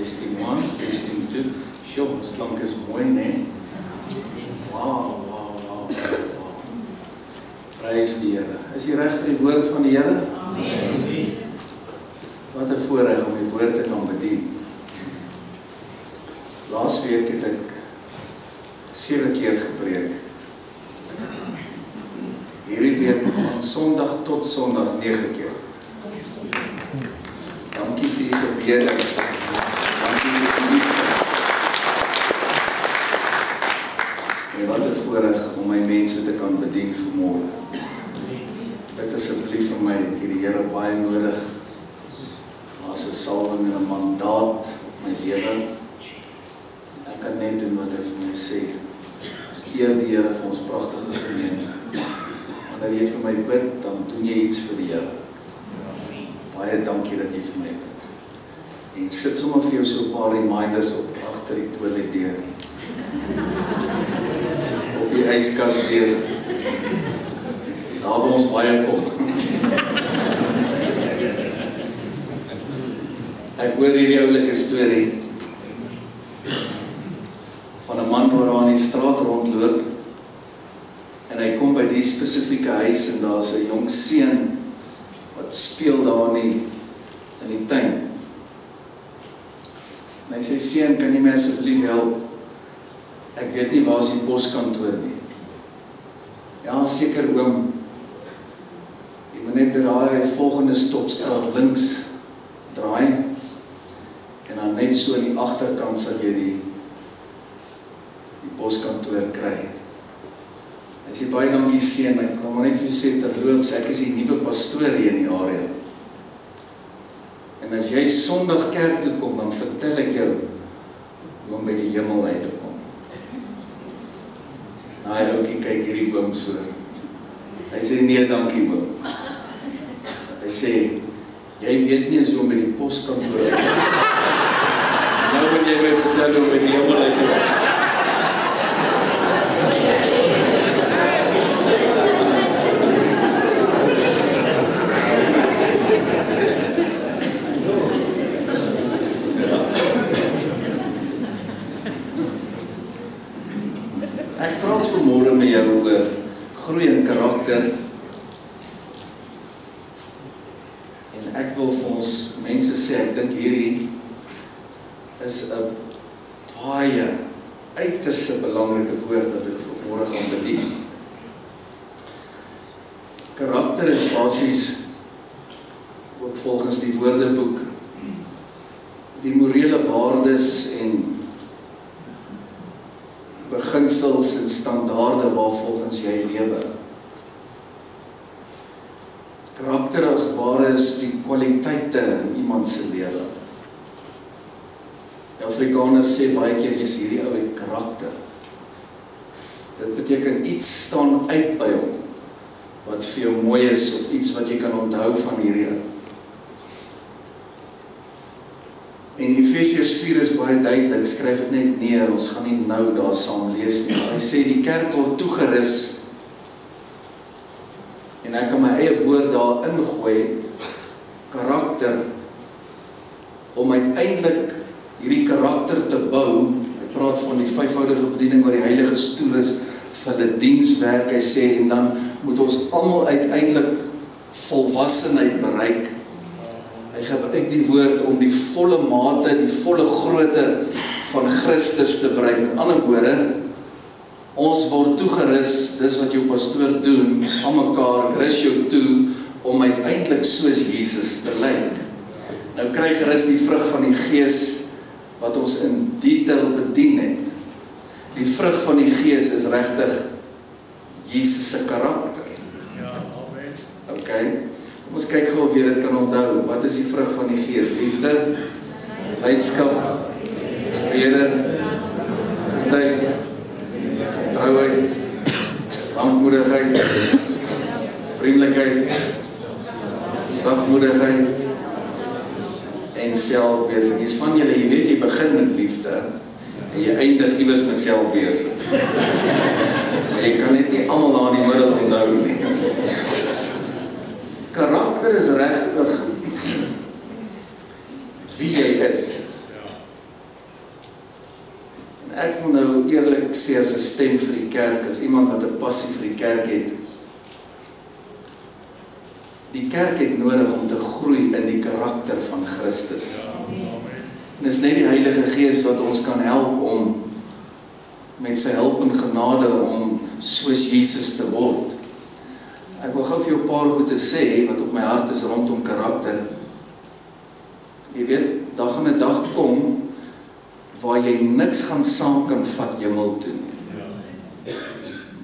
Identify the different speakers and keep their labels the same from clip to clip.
Speaker 1: Testing 1, testing 2. Sjoe, ons klank is mooi, né? Wow. Prys die Here. Is jy reg vir die woord van die Here? Amen. Wat 'n voorreg om die woord te kan bedien. Laasweek het ek 7 keer gepreek. Hierdie week van Sondag tot Sondag 9 keer. Dankie vir die gebede. Dankie vir die liefde. En wat 'n voorreg om my mense te kan bedien vanmôre. Bid asseblief vir my, ek het die Here baie nodig. As 'n salwing en 'n mandaat op my lewe. Ek kan net doen wat hy vir my sê. Ons eer die Here vir ons pragtige gemeente. Wanneer jy vir my bid, dan doen jy iets vir die Here. Baie dankie dat jy vir my bid. En sit sommer vir jou so 'n paar reminders op agter die toiletdeur. Op die yskasdeur. Daar waar ons baie kom. Ek hoor hierdie oulike storie van 'n man wat daar in die straat rondloop en hy kom by die spesifieke huis en daar's 'n jong seun wat speel daar in die tuin. En hy sê, seun, kan jy my asseblief help? Ek weet nie waar is die poskantoor nie. Ja, seker oom. Jy moet net by daai volgende stopstraat links draai en dan net so aan die agterkant sal jy die poskantoor kry. Hy sê, baie dankie seun, ek wil maar net vir jou sê terloops, ek is die nuwe pastoor hier in die area. En as jy Sondag kerk toe kom, dan vertel ek jou hoe om by die hemel uit te kom. Nou, hy oukie kyk hierdie oom so. Hy sê, nee, dankie oom. Hy sê, jy weet nie eens hoe om by die poskantoor uit te kom. Nou moet jy my vertel hoe om by die hemel uit te kom. Ek praat vanmôre met jou oor groei in karakter. En ek wil vir ons mense sê, ek dink hierdie is 'n baie uiters belangrike woord wat ek vanmôre gaan bedien. Karakter is basies ook volgens die Woordeboek die morele waardes en beginsels en standaarde waarvolgens jy lewe. Karakter as ware is die kwaliteite in iemand se lewe. Die Afrikaners sê baie keer jy's hierdie ou het karakter. Dit beteken iets staan uit by hom wat vir jou mooi is of iets wat jy kan onthou van hierdie ou. En Efesiërs 4 is baie duidelik, skryf dit net neer, ons gaan nie nou daar saam lees nie. Hy sê die kerk word toegerus, en ek kan my eie woord daar ingooi, karakter, om uiteindelik hierdie karakter te bou. Hy praat van die 5voudige bediening waar die Heilige stoer is vir hulle dienswerk, hy sê, en dan moet ons almal uiteindelik volwassenheid bereik. Hy gebruik die woord om die volle mate, die volle grootte van Christus te bereik. Met ander woorde, ons word toegerus, dis wat jou pastoor doen, aan mekaar, rus jou toe, om uiteindelik soos Jesus te lyk. Nou kry gerus die vrug van die Gees, wat ons in detail bedien het. Die vrug van die Gees is regtig Jesus se karakter.
Speaker 2: Ja, amen.
Speaker 1: Okay. Kom ons kyk gou of jy dit kan onthou. Wat is die vrug van die Gees? Liefde, blydskap, vrede, goedheid, getrouheid, lankmoedigheid, vriendelikheid, sagmoedigheid en selfbeheersing. Dis van julle, jy weet jy begin met liefde en jy eindig iewers met selfbeheersing. Maar jy kan net nie almal daar in die middel onthou nie. Karakter is regtig wie jy is. Ek wil nou eerlik sê as 'n stem vir die kerk, as iemand wat 'n passie vir die kerk het. Die kerk het nodig om te groei in die karakter van Christus. En dit is net die Heilige Gees wat ons kan help om met sy hulp en genade om soos Jesus te word. Ek wil gou vir jou 'n paar goed te sê wat op my hart is rondom karakter. Jy weet, daar gaan 'n dag kom waar jy niks gaan saam kan vat hemel toe nie.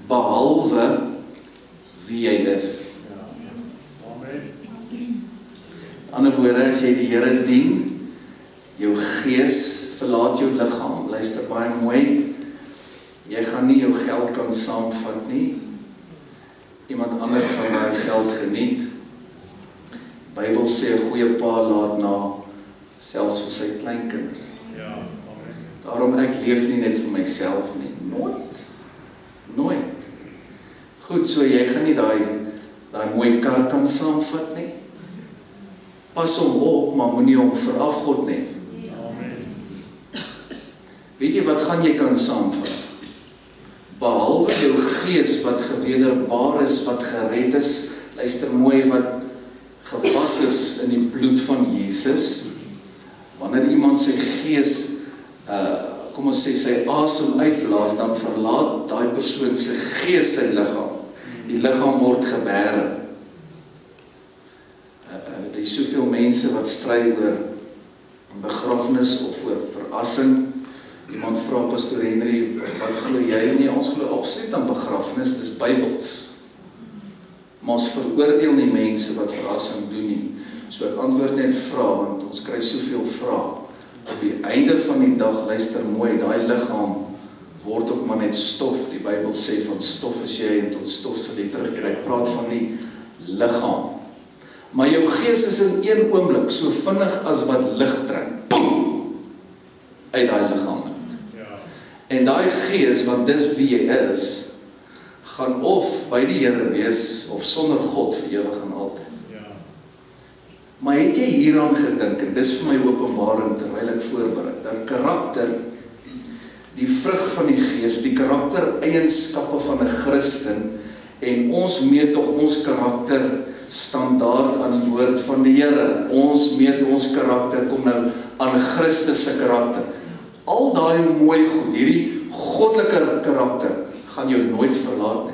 Speaker 1: Behalwe wie jy is. Ander woorde, as jy die Here dien, jou gees verlaat jou liggaam. Luister baie mooi. Jy gaan nie jou geld kan saamvat nie. Iemand anders gaan daai geld geniet. Die Bybel sê 'n goeie pa laat na, selfs vir sy kleinkinders. Daarom ek leef nie net vir myself nie. Nooit. Goed, so jy gaan nie daai mooi kar kan saamvat nie. Pas hom op, maar moenie hom verafgod nie. Weet jy wat gaan jy kan saamvat? Behalwe jou gees wat gewederbaar is, wat gered is, luister mooi, wat gewas is in die bloed van Jesus. Wanneer iemand sy gees, kom ons sê, sy asem uitblaas, dan verlaat daai persoon sy gees sy liggaam. Die liggaam word gebere. Daar is soveel mense wat stry oor begrafnis of oor verrassing. Iemand vra Pastor Henry, wat glo jy? Nee, ons glo absoluut aan begrafnis, dis Bybels. Maar ons veroordeel nie mense wat verrassing doen nie. So ek antwoord net vra, want ons kry soveel vrae. Op die einde van die dag, luister mooi, daai liggaam word ook maar net stof. Die Bybel sê van stof is jy en tot stof sal jy terugkeer. Ek praat van die liggaam. Maar jou gees is in een oomblik so vinnig as wat lig trek. Boom! Uit daai liggaam. En daai gees, want dis wie jy is, gaan of by die Here wees, of sonder God vir ewig en altyd. Maar het jy hieraan gedink, en dis vir my openbaring terwyl ek voorberei, dat karakter, die vrug van die gees, die karaktereienskappe van 'n Christen, en ons meet tog ons karakter standaard aan die woord van die Here. Ons meet ons karakter, kom nou aan Christus se karakter. Al daai mooi goed, hierdie goddelike karakter, gaan jou nooit verlaat nie.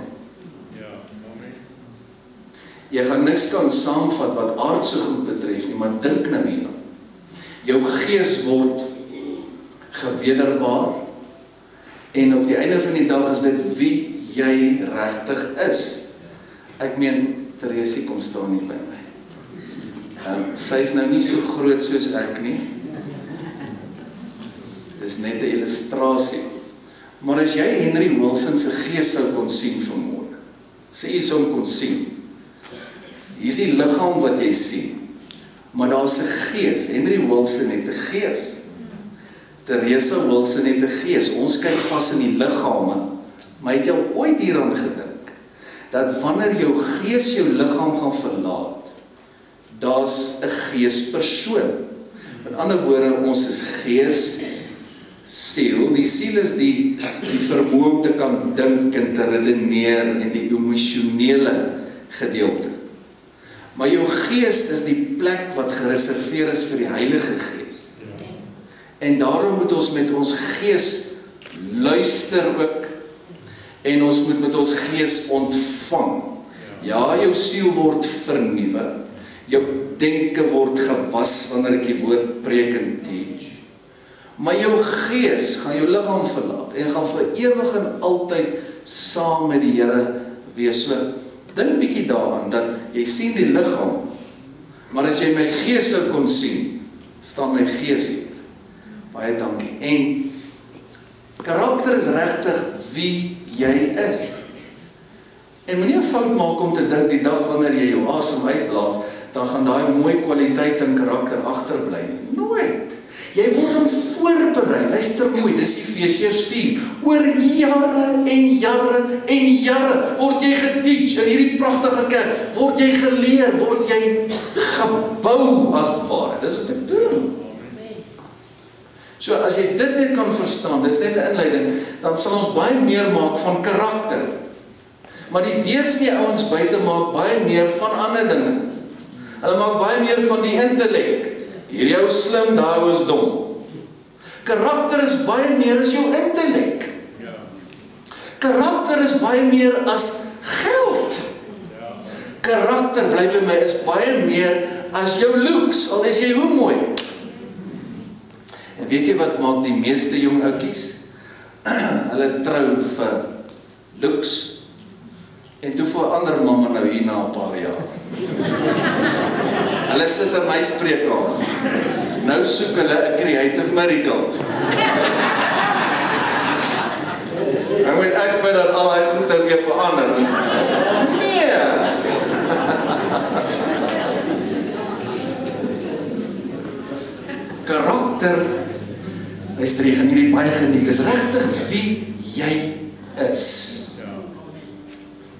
Speaker 1: Jy gaan niks kan saamvat wat aardse goed betref nie, maar dink nou hieraan. Jou gees word gewederbaar, en op die einde van die dag is dit wie jy regtig is. Ek meen, Teresie kom staan nie by my. Sy is nou nie so groot soos ek nie. Dis net 'n illustrasie. Maar as jy Henry Wilson se gees sou kon sien vanmôre, sê jy sou hom kon sien. Hier is die liggaam wat jy sien, maar daar's 'n gees. Henry Wilson het 'n gees. Teresa Wilson het 'n gees. Ons kyk vas in die liggame, maar het jy al ooit hieraan gedink dat wanneer jou gees jou liggaam gaan verlaat, daar's 'n geespersoon. Met ander woorde, ons is gees, siel. Die siel is die vermoë om te kan dink en te redeneer en die emosionele gedeelte. Maar jou gees is die plek wat gereserveer is vir die Heilige Gees. En daarom moet ons met ons gees luister ook, en ons moet met ons gees ontvang. Ja, jou siel word vernuwe, jou denke word gewas wanneer ek die woord preek en teach. Maar jou gees gaan jou liggaam verlaat, en gaan vir ewig en altyd saam met die Here wees. So, dink bietjie daaraan, dat jy sien die liggaam, maar as jy my gees sou kon sien, staan my gees hier. Baie dankie. En karakter is regtig wie jy is. En moenie 'n fout maak om te dink die dag wanneer jy jou asem uitblaas, dan gaan daai mooi kwaliteit en karakter agterbly nie. Nooit. Jy word om voorberei. Luister mooi, dis Efesiërs 4. Oor jare en jare en jare word jy geteach in hierdie pragtige kerk. Word jy geleer, word jy gebou as het ware. Dis wat ek doen. So as jy dit net kan verstaan, dis net 'n inleiding, dan sal ons baie meer maak van karakter. Maar die deursnee ouens buite maak baie meer van ander dinge. Hulle maak baie meer van die intellek. Hierdie ou slim, daai ou is dom. Karakter is baie meer as jou intellek. Karakter is baie meer as geld. Karakter, bly by my, is baie meer as jou looks, al is jy hoe mooi. En weet jy wat maak die meeste jong oukies? Hulle trou vir looks, en toe verander mamma nou hier na 'n paar jaar. Hulle sit in my spreekkamer. Nou soek hulle 'n creative miracle. Nou moet ek bid dat al die goede weer verander. Nee! Karakter, luister, jy gaan hierdie baie geniet, is regtig wie jy is.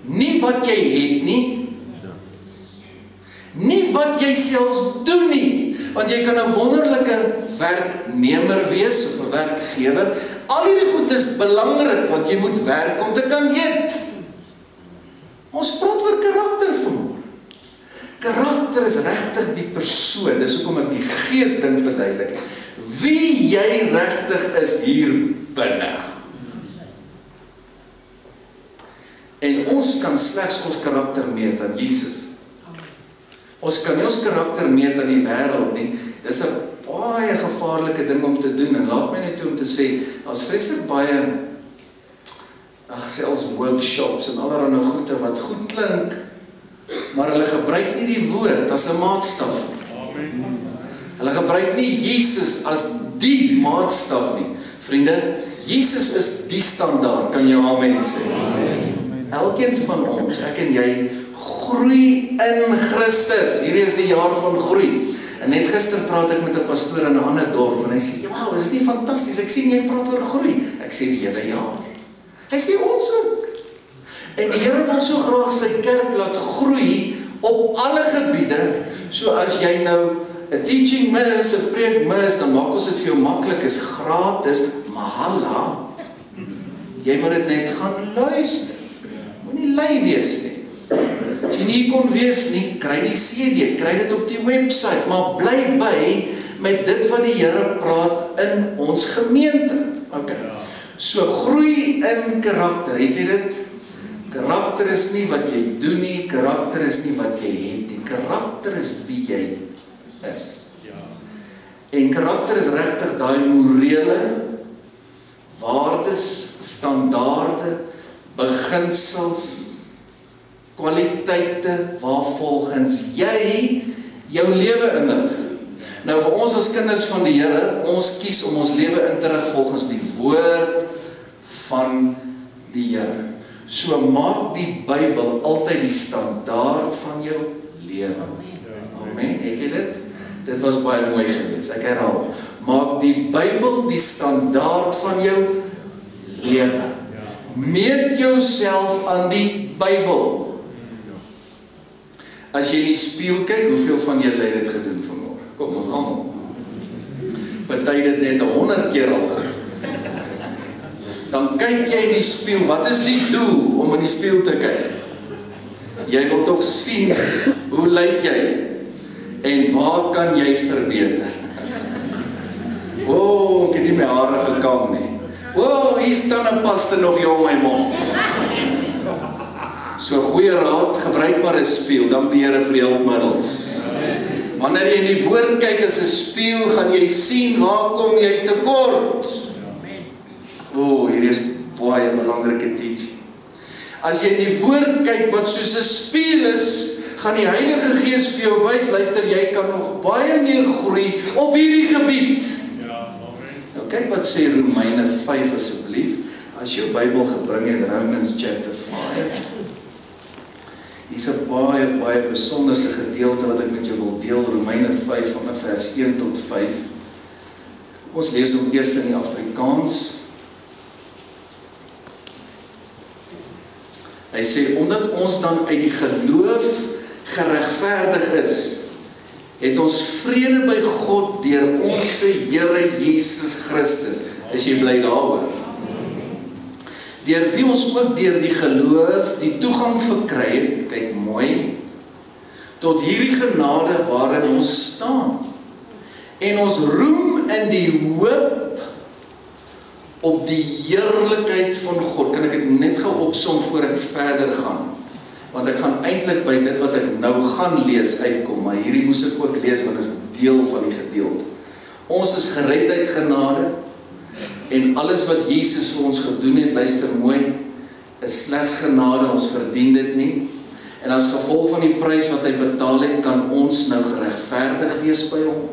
Speaker 1: Nie wat jy het nie, nie wat jy selfs doen nie, want jy kan 'n wonderlike werknemer wees, of 'n werkgewer. Al hierdie goed is belangrik, want jy moet werk om te kan eet. Ons praat oor karakter vanmôre. Karakter is regtig die persoon, dis hoekom ek die gees ding verduidelik. Wie jy regtig is hier binne. En ons kan slegs ons karakter meet aan Jesus. Ons kan nie ons karakter meet aan die wêreld nie. Dis 'n baie gevaarlike ding om te doen, en laat my net toe om te sê, as vreeslik baie selfs workshops en allerlei goede wat goed klink, maar hulle gebruik nie die woord as 'n maatstaf. Amen. Hulle gebruik nie Jesus as die maatstaf nie. Vriende, Jesus is die standaard, kan jy amen sê? Amen. Elkeen van ons, ek en jy, groei in Christus. Hierdie is die jaar van groei. En net gister praat ek met 'n pastoor in 'n ander dorp, en hy sê, "Wow, is dit nie fantasties? Ek sien jy praat oor groei." Ek sê, "Die hele jaar." Hy sê, "Ons ook." En die Here wil so graag sy kerk laat groei op alle gebiede, so as jy nou 'n teaching mis, 'n preek mis, dan maak ons dit vir jou maklik, is gratis, mahala. Jy moet dit net gaan luister. Moenie lui wees nie. As jy nie kon wees nie, kry die CD, kry dit op die website, maar bly by met dit wat die Here praat in ons gemeente. Okay. So groei in karakter, het jy dit? Karakter is nie wat jy doen nie, karakter is nie wat jy het nie. Karakter is wie jy is. En karakter is regtig daai morele waardes, standaarde, beginsels, kwaliteite waarvolgens jy jou lewe inrig. Nou vir ons as kinders van die Here, ons kies om ons lewe in te rig volgens die woord van die Here. So maak die Bybel altyd die standaard van jou lewe. Amen, het jy dit? Dit was baie mooi geweest, ek herhaal. Maak die Bybel die standaard van jou lewe. Meet jouself aan die Bybel. As jy in die spieël kyk, hoeveel van julle het dit gedoen vanmôre? Kom, ons almal. Party dit net 100 keer al gedoen. Dan kyk jy in die spieël, wat is die doel om in die spieël te kyk? Jy wil tog sien, hoe lyk jy? En waar kan jy verbeter? O, ek het nie my hare gekam nie. O, hier staan 'n paste nog hier om my mond. So goeie raad, gebruik maar 'n spieël, dan die Here vir die hulpmiddels. Wanneer jy in die woord kyk as 'n spieël, gaan jy sien waar kom jy tekort. O, hier is baie belangrike teaching. As jy in die woord kyk wat soos 'n spieël is, gaan die Heilige Gees vir jou wys, luister, jy kan nog baie meer groei op hierdie gebied. Nou kyk wat sê Romeine 5 asseblief, as jou Bybel gebring het, Romans chapter 5. Hier's 'n baie besonderse gedeelte wat ek met jou wil deel, Romeine 5 vanaf vers 1 tot 5. Ons lees hom eers in die Afrikaans. Hy sê, omdat ons dan uit die geloof geregverdig is, het ons vrede by God deur ons Here Jesus Christus. Is jy bly daaroor? Deur wie ons ook deur die geloof die toegang verkry het, kyk mooi, tot hierdie genade waarin ons staan. En ons roem in die hoop op die heerlikheid van God. Kan ek dit net gou opsom voor ek verder gaan? Want ek gaan eintlik by dit wat ek nou gaan lees uitkom, maar hierdie moes ek ook lees, want dit is deel van die gedeelte. Ons is gered uit genade, en alles wat Jesus vir ons gedoen het, luister mooi, is slegs genade, ons verdien dit nie. En as gevolg van die prys wat hy betaal het, kan ons nou geregverdig wees by hom.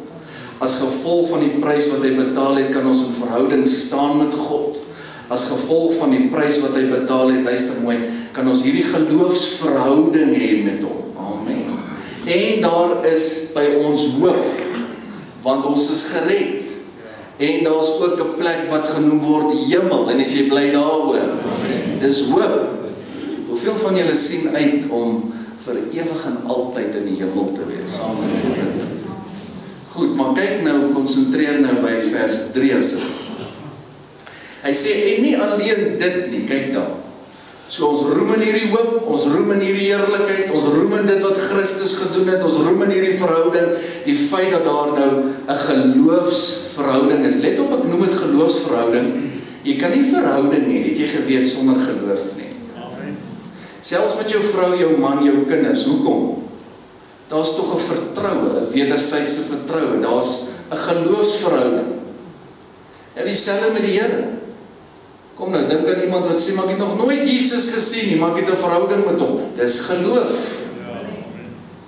Speaker 1: As gevolg van die prys wat hy betaal het, kan ons in verhouding staan met God. As gevolg van die prys wat hy betaal het, luister mooi, kan ons hierdie geloofsverhouding hê met hom. Amen. En daar is by ons hoop, want ons is gered. En daar is ook 'n plek wat genoem word hemel, en as jy bly daaroor, dis hoop. Hoeveel van julle sien uit om vir ewig en altyd in die hemel te wees, saam met die Here? Goed, maar kyk nou, konsentreer nou by vers 3 asseblief. Hy sê, en nie alleen dit nie, kyk daar. So ons roem in hierdie hoop, ons roem in hierdie heerlikheid, ons roem in dit wat Christus gedoen het, ons roem in hierdie verhouding, die feit dat daar nou 'n geloofsverhouding is. Let op, ek noem dit geloofsverhouding. Jy kan nie verhouding hê, het jy geweet, sonder geloof nie. Selfs met jou vrou, jou man, jou kinders, hoekom? Daar's tog 'n vertroue, 'n wederwysige vertroue, daar's 'n geloofsverhouding. En dieselfde met die Here. Kom nou, dink aan iemand wat sê, maar ek het nog nooit Jesus gesien nie, maar ek het 'n verhouding met hom. Dis geloof.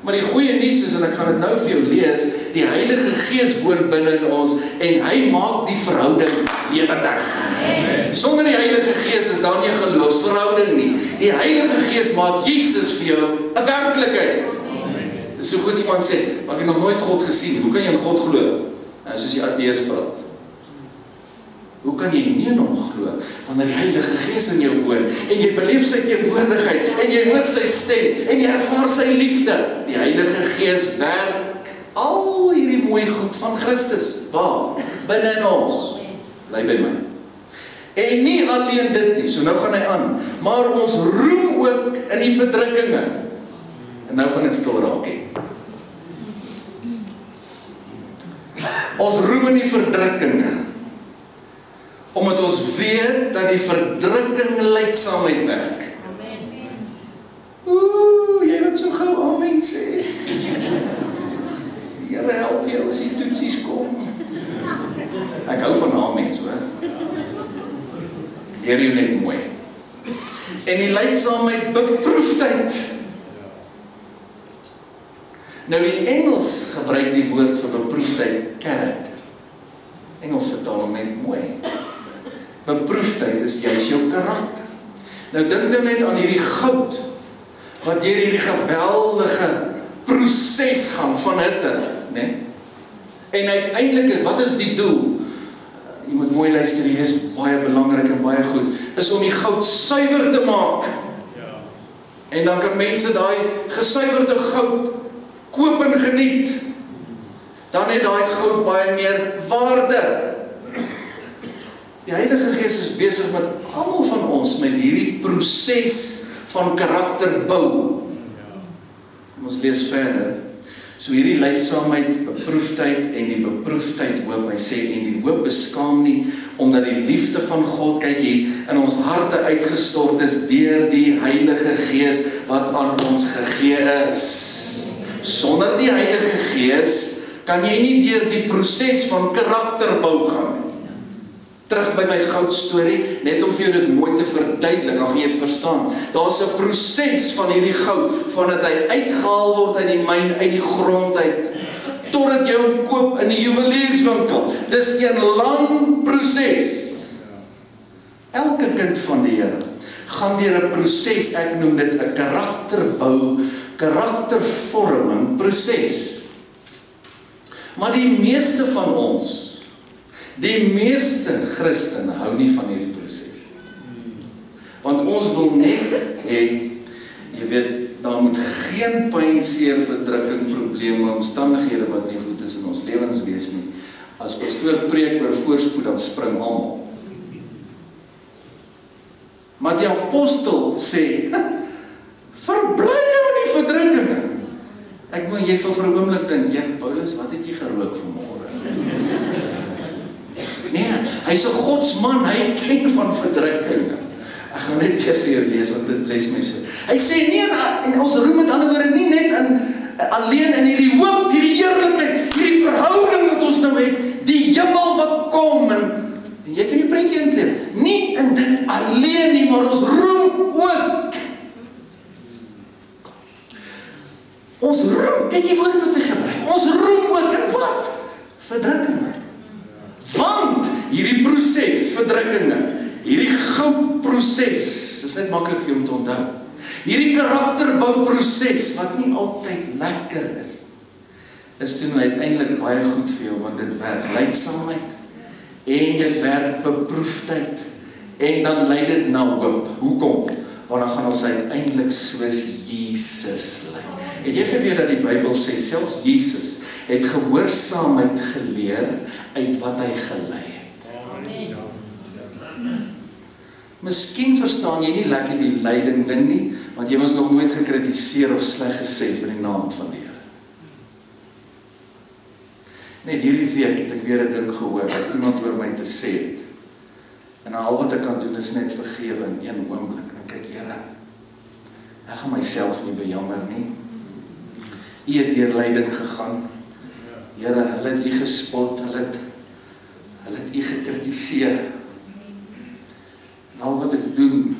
Speaker 1: Maar die goeie nuus is, en ek gaan dit nou vir jou lees, die Heilige Gees woon binne in ons, en hy maak die verhouding lewendig. Sonder die Heilige Gees is daar nie 'n geloofsverhouding nie. Die Heilige Gees maak Jesus vir jou 'n werklikheid. Dis so goed iemand sê, maar ek het nog nooit God gesien nie. Hoe kan jy in God glo? Nou, soos die ateës praat. Hoe kan jy nie in hom glo, wanneer die Heilige Gees in jou woon, en jy beleef sy teenwoordigheid, en jy hoor sy stem, en jy ervaar sy liefde? Die Heilige Gees werk al hierdie mooi goed van Christus. Waar? Binne in ons. Bly by my. En nie alleen dit nie, so nou gaan hy aan, maar ons roem ook in die verdrukkinge. En nou gaan dit stil raak hê. Ons roem in die verdrukkinge, omdat ons weet dat die verdrukking lydsaamheid werk. Oeh, jy wat so gou amen sê. Die Here help jou as die toetsies kom. Ek hou van amens, hoor. Leer jou net mooi. En die lydsaamheid beproefdheid. Nou die Engels gebruik die woord vir beproefdheid character. Engels vertaal hom net mooi. Beproefdheid is juist jou karakter. Nou dink nou net aan hierdie goud, wat deur hierdie geweldige proses gaan van hitte, né? En uiteindelik, wat is die doel? Jy moet mooi luister, hier is baie belangrik en baie goed, is om die goud suiwer te maak. En dan kan mense daai gesuiwerde goud koop en geniet. Dan het daai goud baie meer waarde. Die Heilige Gees is besig met almal van ons met hierdie proses van karakterbou. Ons lees verder. So hierdie lydsaamheid, beproefdheid en die beproefdheid hoop. Hy sê, en die hoop beskaam nie, omdat die liefde van God, kyk hier, in ons harte uitgestort is deur die Heilige Gees wat aan ons gegee is. Sonder die Heilige Gees kan jy nie deur die proses van karakterbou gaan. Terug by my goudstorie, net om vir jou dit mooi te verduidelik, dan gaan jy dit verstaan. Daar's 'n proses van hierdie goud, vandat hy uitgehaal word uit die myn, uit die grond uit, totdat jy hom koop in die juwelierswinkel. Dis 'n lang proses. Elke kind van die Here gaan deur 'n proses, ek noem dit 'n karakterbou, karaktervorming proses. Maar die meeste van ons, die meeste Christene hou nie van hierdie proses. Want ons wil net hê, jy weet, daar moet geen pyn, seer, verdrukking, probleme, omstandighede wat nie goed is in ons lewens wees nie. As pastoor preek oor voorspoed, dan spring almal. Maar die apostel sê, verbly jou in die verdrukkinge. Ek moet, jy sal vir 'n oomblik dink, ja, Paulus, wat het jy gerook vanmôre? Nee, hy's 'n godsman, hy ken van verdrukkinge. Ek gaan net weer vir jou lees, want dit bless my so. Hy sê, nee, en ons roem met ander woorde nie net alleen in hierdie hoop, hierdie heerlikheid, hierdie verhouding wat ons nou het, die hemel wat kom, en jy kan die prentjie inkleer, nie in dit alleen nie, maar ons roem ook. Ons roem, kyk die woord wat hy gebruik, ons roem ook in wat? Verdrukkinge. Want hierdie proses, verdrukkinge, hierdie goudproses, is net maklik vir jou om te onthou. Hierdie karakterbouproses, wat nie altyd lekker is toe nou uiteindelik baie goed vir jou, want dit werk lydsaamheid, en dit werk beproefdheid, en dan lei dit na hoop. Hoekom? Want dan gaan ons uiteindelik soos Jesus lyk. Het jy geweet dat die Bybel sê, selfs Jesus het gehoorsaamheid geleer uit wat hy gelei het. Miskien verstaan jy nie lekker die lyding ding nie, want jy was nog nooit gekritiseer of sleg gesê vir die naam van die Here. Net hierdie week het ek weer 'n ding gehoor wat iemand oor my te sê het. En al wat ek kan doen is net vergewe in een oomblik. En kyk, Here, ek gaan myself nie bejammer nie. U het deur lyding gegaan. Here, hulle het u gespot, hulle het u gekritiseer. En al wat ek doen,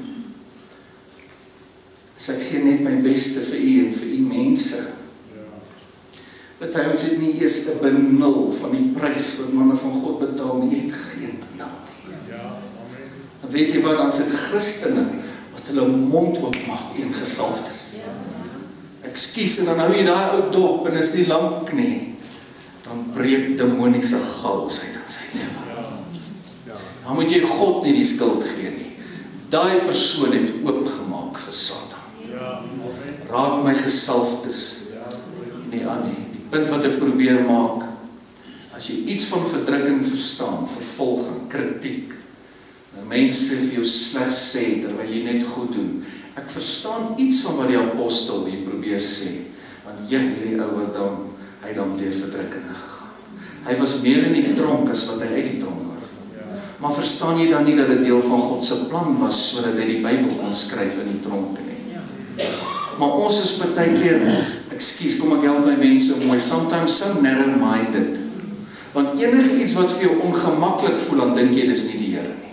Speaker 1: is ek gee net my beste vir u en vir u mense. Party ons het nie eers 'n benul van die prys wat manne van God betaal nie, het geen benul nie. Dan weet jy wat, dan sit Christene wat hulle mond oopmaak teen gesalfdes. Ekskuus, en dan hou jy daai ou dop en is nie lank nie, dan breek demoniese chaos uit in sy lewe. Dan moet jy God nie die skuld gee nie. Daai persoon het oopgemaak vir Satan. Raak my gesalfdes nie aan nie. Punt wat ek probeer maak, as jy iets van verdrukking verstaan, vervolging, kritiek, mense vir jou sleg sê, terwyl jy net goed doen, ek verstaan iets van wat die apostel hier probeer sê, want hierdie ou was dan, hy dan deur verdrukking gegaan. Hy was meer in die tronk as wat hy uit die tronk was. Maar verstaan jy dan nie dat dit deel van God se plan was, sodat hy die Bybel kon skryf in die tronk nie? Maar ons is partykeer, ekskuus, kom ek help my mense mooi, sometimes so narrow-minded. Want enige iets wat vir jou ongemaklik voel, dan dink jy, dis nie die Here nie.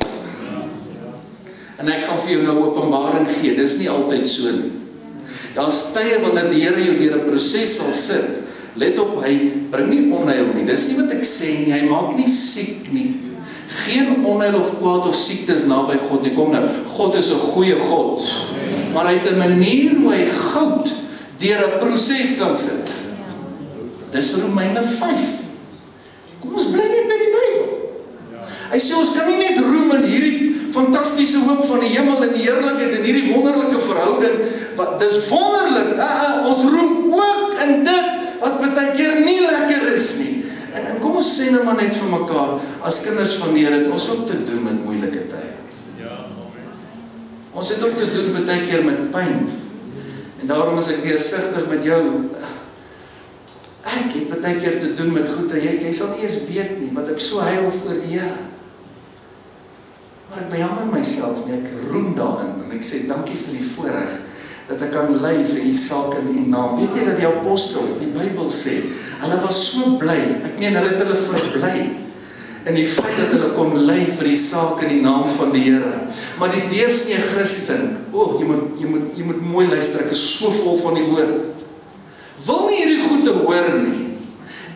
Speaker 1: En ek gaan vir jou nou openbaring gee, dis nie altyd so nie. Daar's tye wanneer die Here jou deur 'n proses sal sit, let op, hy bring nie onheil nie, dis nie wat ek sê nie, hy maak nie siek nie. Geen onheil of kwaad of siekte is naby God nie, kom nou, God is 'n goeie God. Maar hy het 'n manier hoe hy goud deur 'n proses kan sit. Dis Romeine 5. Kom ons bly net by die Bybel. Hy sê ons kan nie net roem in hierdie fantastiese hoop van die hemel en die heerlikheid en hierdie wonderlike verhouding, wat dis wonderlik. Ons roem ook in dit wat baie keer nie lekker is nie. En kom ons sê nou maar net vir mekaar, as kinders van die Here het ons ook te doen met moeilike tye. Ons het ook te doen baie keer met pyn. En daarom is ek deursigtig met jou. Ek het baie keer te doen met goed, jy sal nie eens weet nie, wat ek so huil voor die Here. Maar ek bejammer myself nie, ek roem daarin, en ek sê dankie vir die voorreg, dat ek kan lei vir u saak in u naam. Weet jy dat die apostels, die Bybel sê, hulle was so bly, ek meen hulle het hulle verbly, in die feit dat hulle kon lei vir die saak in die naam van die Here. Maar die deursnee Christen, jy moet mooi luister, ek is so vol van die woord, wil nie hierdie goed te hoor nie,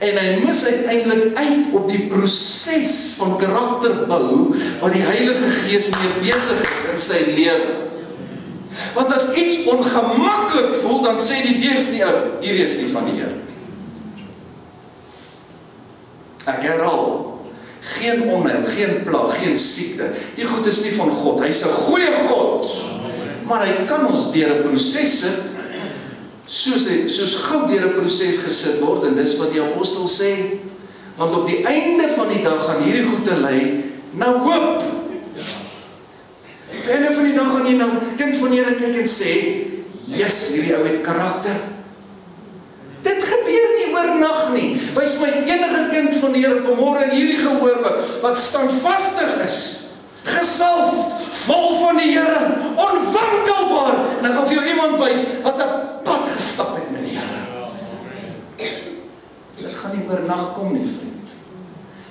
Speaker 1: en hy mis uiteindelik uit op die proses van karakterbou, wat die Heilige Gees mee besig is in sy lewe. Want as iets ongemaklik voel, dan sê die deursnee ou, hierdie is nie van die Here nie. Ek herhaal, geen onheil, geen plaag, geen siekte. Die goed is nie van God. Hy's 'n goeie God. Maar hy kan ons deur 'n proses sit soos goud deur 'n proses gesit word, en dis wat die apostel sê, want op die einde van die dag gaan hierdie goede lei na hoop. Op die einde van die dag gaan jy na kind van die Here kyk en sê, yes, hierdie ou het karakter. Dit gebeur nie oornag nie. Wys my enige kind van die Here vanmôre in hierdie gehoor wat standvastig is, gesalfd, vol van die Here, onwankelbaar. En dan gaan vir jou iemand wys wat 'n pad gestap het met die Here. Dit gaan nie oornag kom nie, vriend.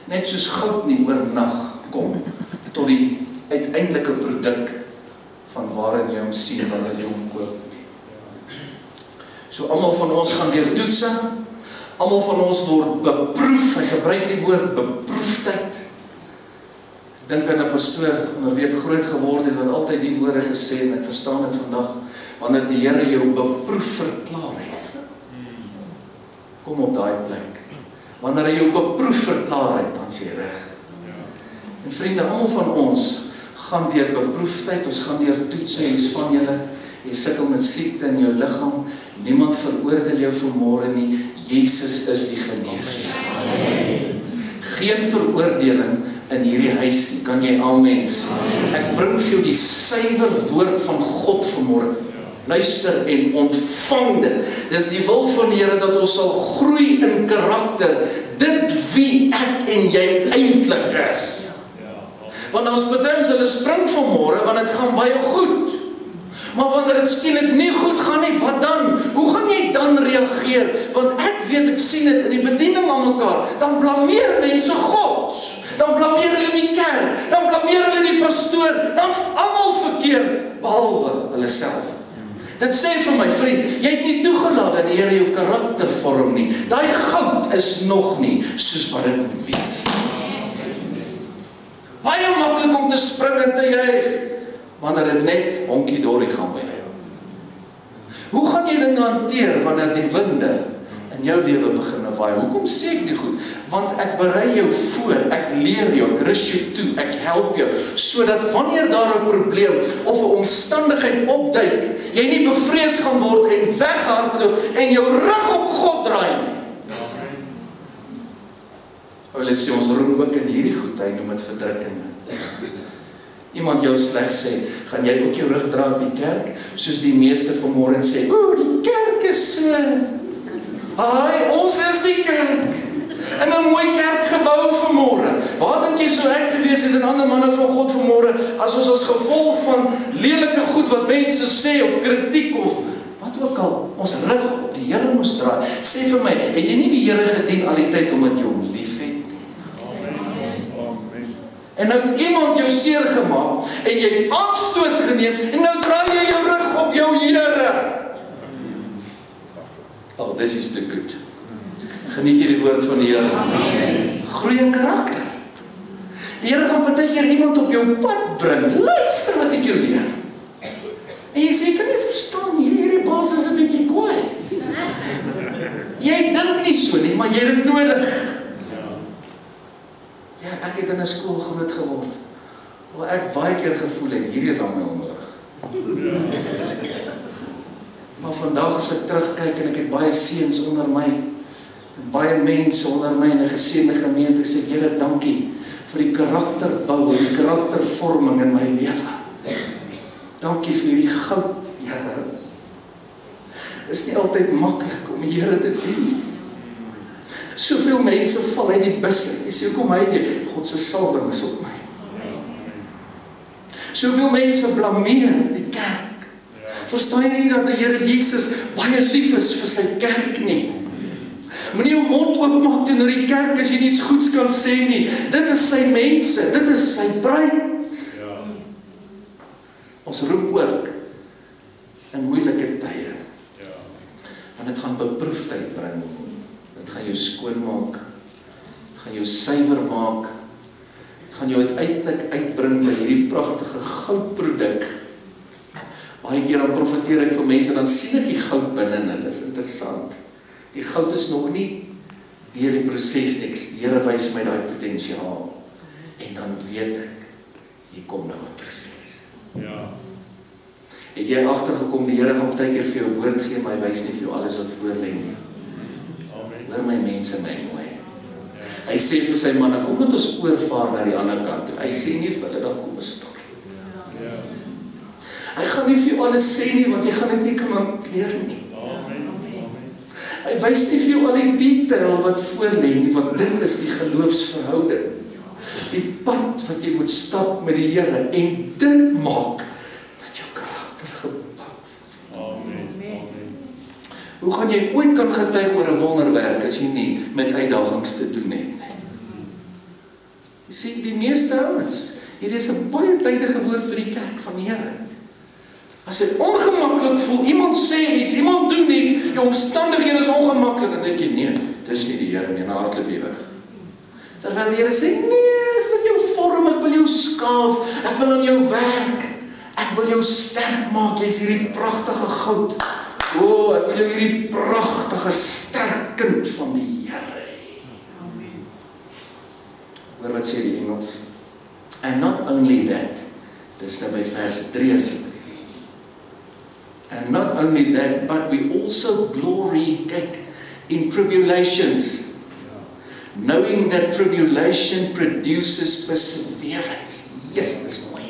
Speaker 1: Net soos goud nie oornag kom tot die uiteindelike produk van waarin jy hom sien wanneer jy hom koop. So almal van ons gaan deur toetse, almal van ons word beproef, hy gebruik die woord beproefdheid. Ek dink aan 'n pastoor, onder wie ek groot geword het, wat altyd die woorde gesê het, en ek verstaan dit vandag, wanneer die Here jou beproef verklaar het. Kom op daai plek. Wanneer hy jou beproef verklaar het, dan sê jy reg. En vriende, almal van ons gaan deur beproefdheid, ons gaan deur toetse, en van julle, jy sukkel met siekte in jou liggaam, niemand veroordeel jou vanmôre nie, Jesus is die geneesheer. Geen veroordeling in hierdie huis nie, kan jy amen sê. Ek bring vir jou die suiwer woord van God vanmôre. Luister en ontvang dit. Dis die wil van die Here dat ons sal groei in karakter, dit wie ek en jy eintlik is. Want ons betuig hulle spring vanmôre, want dit gaan baie goed. Maar wanneer dit skielik nie goed gaan nie, wat dan? Hoe gaan jy dan reageer? Want ek weet, ek sien dit in die bediening aan mekaar, dan blameer mense God. Dan blameer hulle die kerk, dan blameer hulle die pastoor, dan's almal verkeerd, behalwe hulle self. Dit sê vir my vriend, jy het nie toegelaat dat die Here jou karakter vorm nie. Daai goud is nog nie soos wat dit moet wees. Baie maklik om te spring en te juig, wanneer dit net honkie-dorie gaan by jou. Hoe gaan jy dinge hanteer wanneer die winde in jou lewe begin waai? Hoekom sê ek dit goed? Want ek berei jou voor, ek leer jou, ek rus jou toe, ek help jou, sodat wanneer daar 'n probleem of 'n omstandigheid opduik, jy nie bevrees gaan word en weghardloop en jou rug op God draai nie. Paulus sê ons roem ook in hierdie goed, hy noem dit verdrukkinge. Iemand jou sleg sê, gaan jy ook jou rug draai op die kerk, soos die meeste vanmôre sê, o, die kerk is so. Haai, ons is die kerk. In 'n mooi kerkgebou vanmôre. Waar dink jy sou ek gewees het en ander manne van God vanmôre, as ons as gevolg van lelike goed wat mense sê, of kritiek, of wat ook al, ons rug op die Here moes draai. Sê vir my, het jy nie die Here gedien al die tyd omdat jy hom lief het? En nou het iemand jou seer gemaak, en jy het aanstoot geneem, en nou draai jy jou rug op jou Here. Oh, this is too good. Geniet jy die woord van die Here? Groei in karakter. Die Here gaan partykeer iemand op jou pad bring. Luister wat ek jou leer. En jy sê, ek kan nie verstaan nie, hierdie baas is 'n bietjie kwaai. Jy dink nie so nie, maar jy het dit nodig. Ja, ek het in 'n skool groot geword, waar ek baie keer gevoel het, hierdie is aan my onnodig. Maar vandag as ek terugkyk en ek het baie seuns onder my, en baie mense onder my in 'n geseënde gemeente, ek sê, Here, dankie vir die karakterbou, die karaktervorming in my lewe. Dankie vir hierdie goud, Here. Is nie altyd maklik om die Here te dien. Soveel mense val uit die bus uit. Jy sê, hoekom hy dit? God se salwing is op my. Soveel mense blameer die kerk. Verstaan jy nie dat die Here Jesus baie lief is vir sy kerk nie? Moenie jou mond oopmaak teenoor die kerk as jy niets goeds kan sê nie. Dit is sy mense, dit is sy bruid. Ons roem ook in moeilike tye. Want dit gaan beproefdheid bring. Dit gaan jou skoonmaak. Dit gaan jou suiwer maak. Dit gaan jou uiteindelik uitbring by hierdie pragtige goudproduk. Baie keer dan profeteer ek vir mense, dan sien ek die goud binne in hulle. Dit is interessant. Die goud is nog nie deur die proses niks. Die Here wys my daai potensiaal. En dan weet ek, hier kom nou 'n proses. Ja. Het jy agtergekom, die Here gaan baie keer vir jou woord gee, maar hy wys nie vir jou alles wat voor lê nie. Hoor my mense, my mooi. Hy sê vir sy manne, kom dat ons oorvaar na die ander kant toe. Hy sê nie vir hulle, daar kom 'n storm. Hy gaan nie vir jou alles sê nie, want jy gaan dit nie kan hanteer nie. Hy wys nie vir jou al die detail wat voor lê nie, want dit is die geloofsverhouding. Die pad wat jy moet stap met die Here, en dit maak dat jou karakter gebou word. Hoe gaan jy ooit kan getuig oor 'n wonderwerk as jy nie met uitdagings te doen het nie? Jy sien, die meeste ouens, hier is 'n baie tydige woord vir die kerk van die Here. As jy ongemaklik voel, iemand sê iets, iemand doen iets, jou omstandighede is ongemaklik, dan dink jy, nee, dis nie die Here nie, en hardloop jy weg. Terwyl die Here sê, nee, ek wil jou vorm, ek wil jou skaaf, ek wil aan jou werk, ek wil jou sterk maak, jy is hierdie pragtige goud. O, ek wil jou hierdie pragtige sterk kind van die Here. Hoor wat sê die Engels? And not only that, dis nou by vers 3 asseblief. And not only that, but we also glory, kyk, in tribulations, knowing that tribulation produces perseverance. Yes, dis mooi.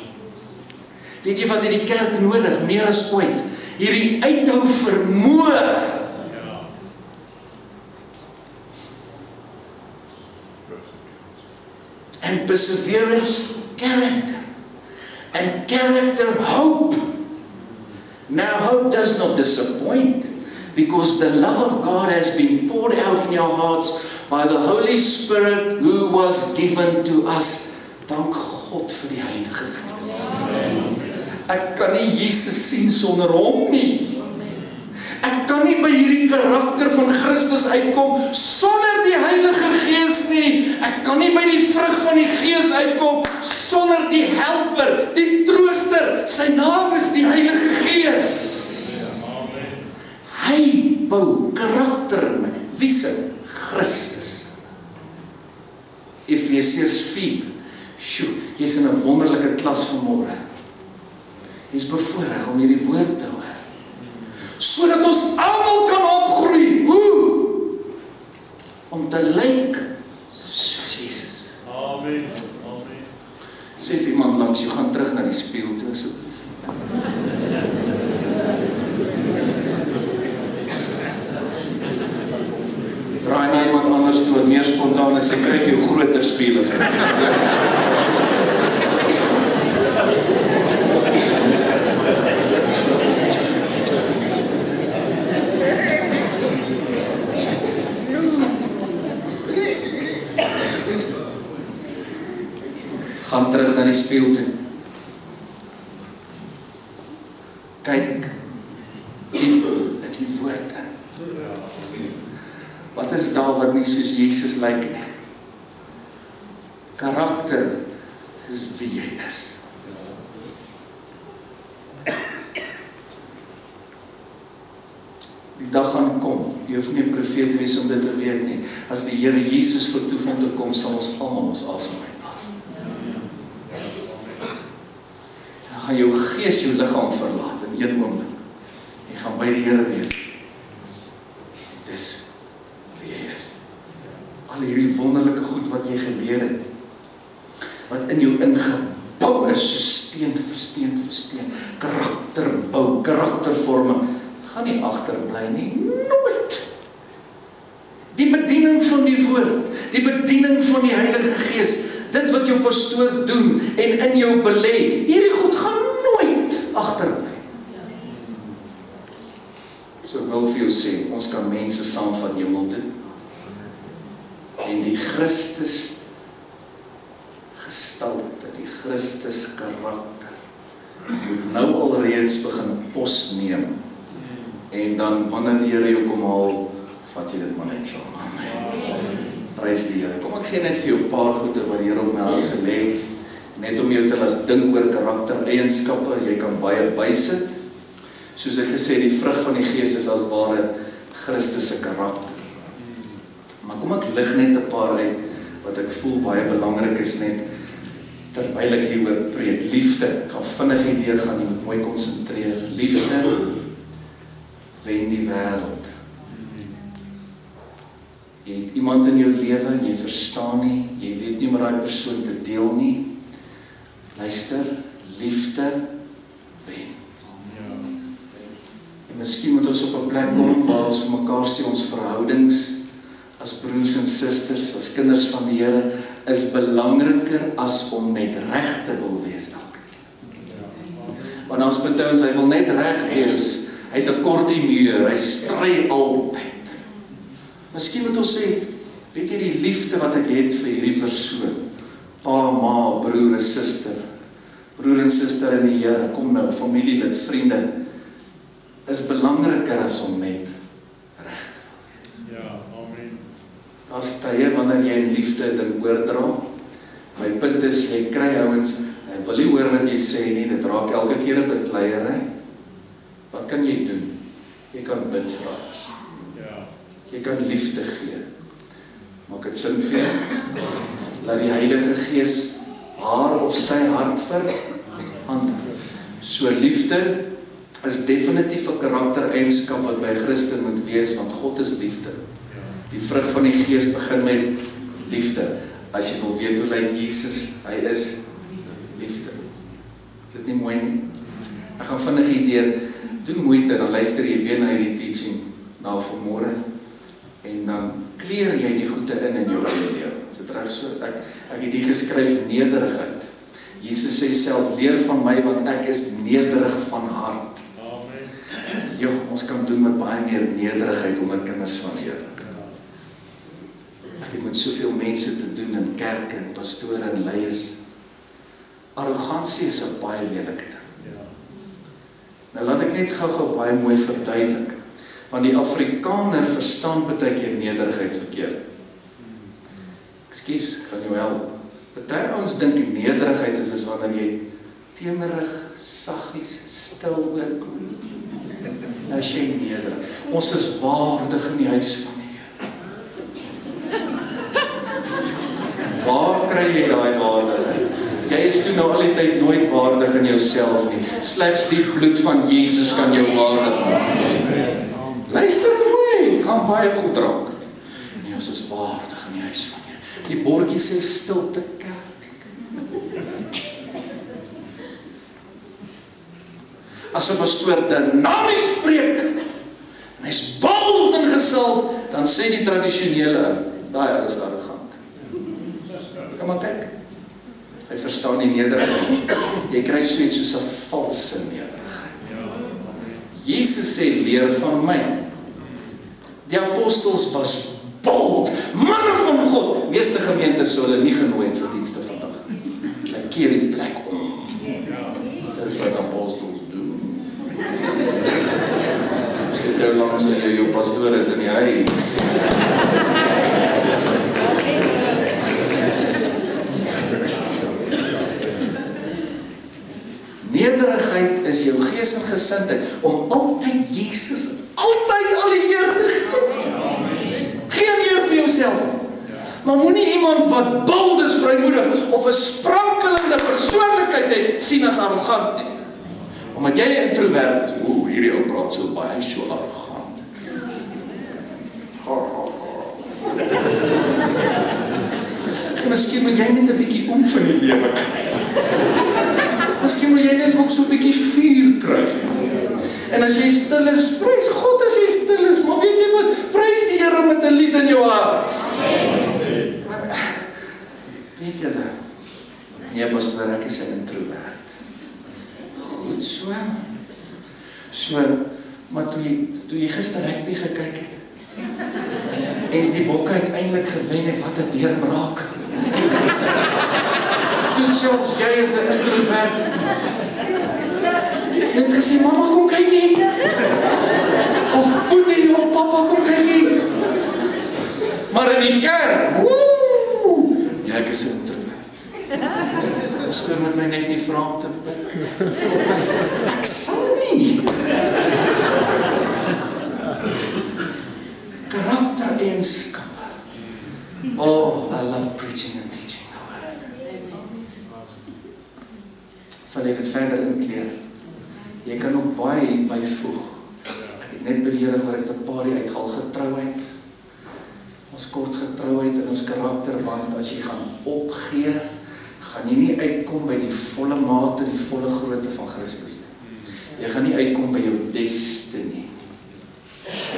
Speaker 1: Weet jy wat het die kerk nodig, meer as ooit? Hierdie uithou vermoë. And perseverance, character. And character, hope. Now, hope does not disappoint, because the love of God has been poured out in your hearts by the Holy Spirit who was given to us. Dank God vir die Heilige Gees. Ek kan nie Jesus sien sonder hom nie. Ek kan nie by hierdie karakter van Christus uitkom sonder die Heilige Gees nie. Ek kan nie by die vrug van die Gees uitkom sonder die helper, die trooster. Sy naam is die Heilige Gees. Hy bou karakter in my. Wie se? Christus. Efesiërs 4. Sjoe, jy's in 'n wonderlike klas vanmôre. Jy's bevoorreg om hierdie woord te hoor, sodat ons almal kan opgroei. Hoe? Om te lyk soos Jesus. Amen. Amen. Sê vir iemand langs jou, gaan terug na die spieël toe asseblief. Draai na iemand anders toe wat meer spontaan is, sê kry vir jou groter spieël as hy. Gaan terug na die spieël toe. Kyk diep in die woord in. Wat is daar wat nie soos Jesus lyk nie? Karakter is wie jy is. Die dag gaan kom, jy hoef nie 'n profeet te wees om dit te weet nie. As die Here Jesus vertoef om te kom, sal ons almal ons asem uitblaas. Dan gaan jou gees jou liggaam verlaat in een oomblik. Jy gaan by die Here wees. Dis wie jy is. Al hierdie wonderlike goed wat jy geleer het, wat in jou ingebou is, so steen vir steen vir steen, karakterbou, karaktervorming, gaan nie agterbly nie, nooit. Die bediening van die woord, die bediening van die Heilige Gees, dit wat jou pastoor doen en in jou belê, hierdie goed gaan nooit agterbly. So ek wil vir jou sê, ons kan mense saamvat hemel toe, en die Christus gestalte, die Christus karakter, moet nou alreeds begin pos neem, en dan wanneer die Here jou kom haal, vat jy dit maar net saam. Amen. Prys die Here. Kom ek gee net vir jou 'n paar goeie wat die Here op my hart gelê, net om jou te laat dink oor karaktereienskappe. Jy kan baie bysit. Soos ek gesê, die vrug van die Gees is as ware Christus se karakter. Maar kom ek lig net 'n paar uit wat ek voel baie belangrik is net. terwyl ek hieroor preek. Liefde, ek gaan vinnig hierdeur gaan, jy moet mooi konsentreer. Liefde wen die wêreld. Jy het iemand in jou lewe en jy verstaan nie, jy weet nie met daai persoon te deel nie. Luister, liefde wen. En miskien moet ons op 'n plek kom waar ons vir mekaar sê ons verhoudings as broers en susters, as kinders van die Here, is belangriker as om net reg te wil wees elke keer. Want ons betuig ons, hy wil net reg wees, hy het 'n kort humeur, hy stry altyd. Miskien moet ons sê, weet jy die liefde wat ek het vir hierdie persoon, pa, ma, broer en suster in die Here, kom nou, familielid, vriende, is belangriker as om net reg te wees.
Speaker 2: Ja, amen.
Speaker 1: As tye wanneer jy in liefde ding oordra, my punt is, jy kry ouens, en wil nie hoor wat jy sê nie, dit raak elke keer 'n betleierery. Wat kan jy doen? Jy kan bid vir ons.
Speaker 2: Ja.
Speaker 1: Jy kan liefde gee. Maak dit sin vir jou? Laat die Heilige Gees haar of sy hart verander. So liefde is definitief 'n karaktereienskap wat by 'n Christen moet wees, want God is liefde. Die vrug van die Gees begin met liefde. As jy wil weet hoe lyk Jesus, hy is liefde. Is dit nie mooi nie? Ek gaan vinnig hierdeur, doen moeite, dan luister jy weer na hierdie teaching na vanmôre, en dan kleer jy die goeie in jou eie lewe. Is dit reg so? Ek het hier geskryf nederigheid. Jesus sê self, leer van my want ek is nederig van hart.
Speaker 2: Amen.
Speaker 1: Jo, ons kan doen met baie meer nederigheid onder kinders van die Here. Ek het met soveel mense te doen in kerke en pastore en leiers. Arrogansie is 'n baie lelike ding. Nou laat ek net gou baie mooi verduidelik. Want die Afrikaner verstaan baie keer nederigheid verkeerd. Ekskuus, kan jou help. Baie ons dink nederigheid is wanneer jy temerig, saggies, stil oorkom. Nou as jy nederig. Ons is waardig in die huis van die Here. Waar kry jy daai waardigheid? Jy is toe nou al die tyd nooit waardig in jouself nie. Slegs die bloed van Jesus kan jou waardig maak. Luister mooi, het gaan baie goed raak. Nee, ons is waardig in die huis van die Here. Die bordjie sê stilte kerk. As 'n pastoor dinamies preek, en hy's bold en gesalf, dan sê die tradisionele, daai is arrogant. Kom maar kyk. Hy verstaan nie nederigheid nie. Jy kry so iets soos 'n valse nederigheid. Jesus sê, leer van my. Die apostels was bold, manne van God. Meeste gemeentes sou hulle nie genooi het vir dienste vandag. Hulle keer die plek om. Dis wat apostels doen. Sê jou langs en jou pastoor is in die huis. Nederigheid is jou gees en gesindheid om altyd Jesus, altyd al die eer te gee. Geen eer vir jouself. Maar moenie iemand wat bold is, vrymoedig of 'n sprankelende persoonlikheid het sien as arrogant nie. Omdat jy 'n introvert is, hierdie ou praat so baie, hy's so arrogant. En miskien moet jy net 'n bietjie oefen in die lewe kry. Miskien moet jy net ook so 'n bietjie vuur kry. En as jy stil is, prys God as jy stil is, maar weet jy wat? Prys die Here met 'n lied in jou hart. Weet julle? Nee, pastoor, ek is 'n introvert. Goed so. Maar toe jy gister rugby gekyk het en die Bokke uiteindelik gewen het, wat 'n deurbraak. Toe selfs jy is 'n introvert. Net gesê, mama kom kyk hier. Of boetie of papa kom kyk hier. Maar in die kerk, ja, ek is 'n introvert. Pastoor moet my net nie vra om te bid. Ek sal nie. Karaktereienskappe. Oh, I love preaching and teaching the word. sal jy dit verder inkleer. Jy kan ook baie byvoeg. Ek het net by die Here hoor ek het 'n paar uithaal getrouheid. Ons kort getrouheid in ons karakter, want as jy gaan opgee, gaan jy nie uitkom by die volle mate, die volle grootte van Christus nie. Jy gaan nie uitkom by jou destiny.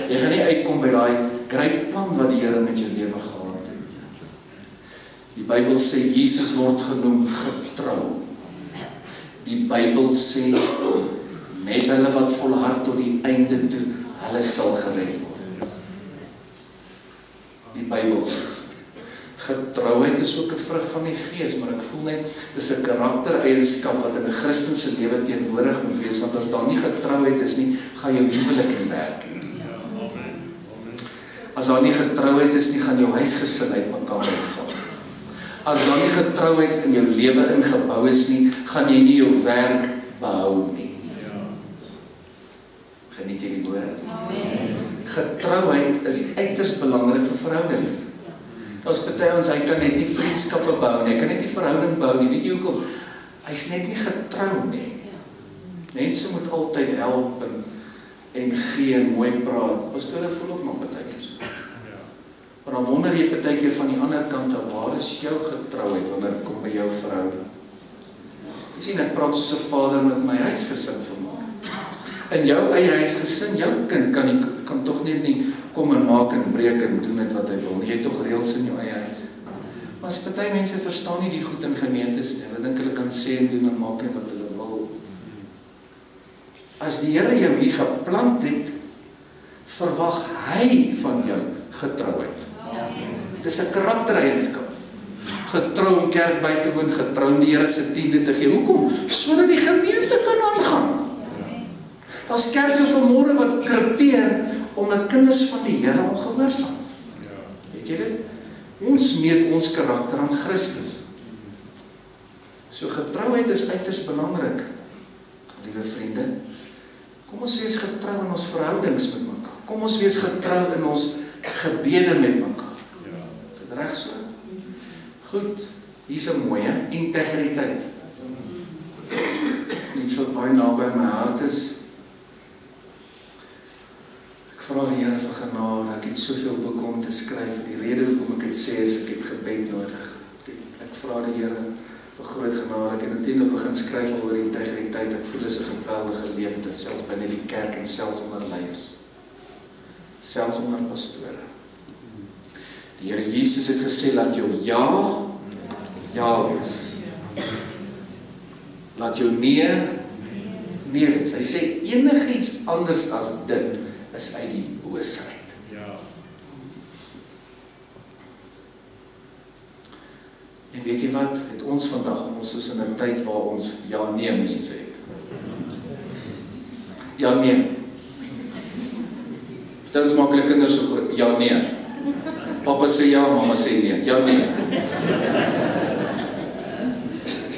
Speaker 1: Jy gaan nie uitkom by daai great plan wat die Here met jou lewe gehad het. Die Bybel sê Jesus word genoem getrou. Die Bybel sê net hulle wat volhard tot die einde toe, hulle sal gered word. Die Bybel sê getrouheid is ook 'n vrug van die Gees, maar ek voel net dis 'n karaktereienskap wat in 'n Christen se lewe teenwoordig moet wees, want as daar nie getrouheid is nie, gaan jou huwelik nie werk nie. As daar nie getrouheid is nie, gaan jou huisgesin uitmekaar uitval. As daar nie getrouheid in jou lewe ingebou is nie, gaan jy nie jou werk behou nie. Geniet jy die woord? Getrouheid is uiters belangrik vir verhoudings. Daar's party ons, hy kan net nie vriendskappe bou nie, hy kan net nie verhouding bou nie, weet jy hoekom? Hy's net nie getrou nie. Mense moet altyd help en gee en mooi praat. Pastore voel ook maar partykeer so. Maar dan wonder jy partykeer van die ander kant af, waar is jou getrouheid wanneer dit kom by jou verhouding? Jy sien, ek praat soos 'n vader met my huisgesin vanmôre. In jou eie huisgesin, jou kind kan tog net nie kom en maak en breek en doen net wat hy wil. Jy het tog reëls in jou eie huis. Maar as party mense verstaan nie die goed in gemeentes nie. Hulle dink hulle kan sê en doen en maak net wat hulle wil. As die Here jou hier geplant het, verwag hy van jou getrouheid. Dis 'n karaktereienskap. Getrou om kerk by te woon, getrou om die Here se tiende te gee. Hoekom? Sodat die gemeente kan aangaan. Daar's kerke vanmôre wat krepeer omdat kinders van die Here ongehoorsaam is. Weet jy dit? Ons meet ons karakter aan Christus. So getrouheid is uiters belangrik. Liewe vriende, kom ons wees getrou in ons verhoudings met mekaar. Kom ons wees getrou in ons gebede met mekaar. Is dit reg so? Goed, hier's 'n mooi, integriteit. Iets wat baie naby aan my hart is. Ek vra die Here vir genade. Ek het soveel boeke om te skryf. Die rede hoekom ek dit sê is ek het gebed nodig. Ek vra die Here vir groot genade. Ek het intendeel begin skryf oor integriteit. Ek voel dis 'n geweldige leemte, selfs binne die kerk en selfs onder leiers. Selfs onder pastore. Die Here Jesus het gesê, laat jou ja wees. Laat jou nee wees. Hy sê enigiets anders as dit is uit die boosheid. En weet jy wat, het ons vandag, ons is in 'n tyd waar ons ja-nee mense het. Ja-nee. Stel ons maak hulle kinders so groot, ja-nee. Papa sê ja, mama sê nee. Ja-nee.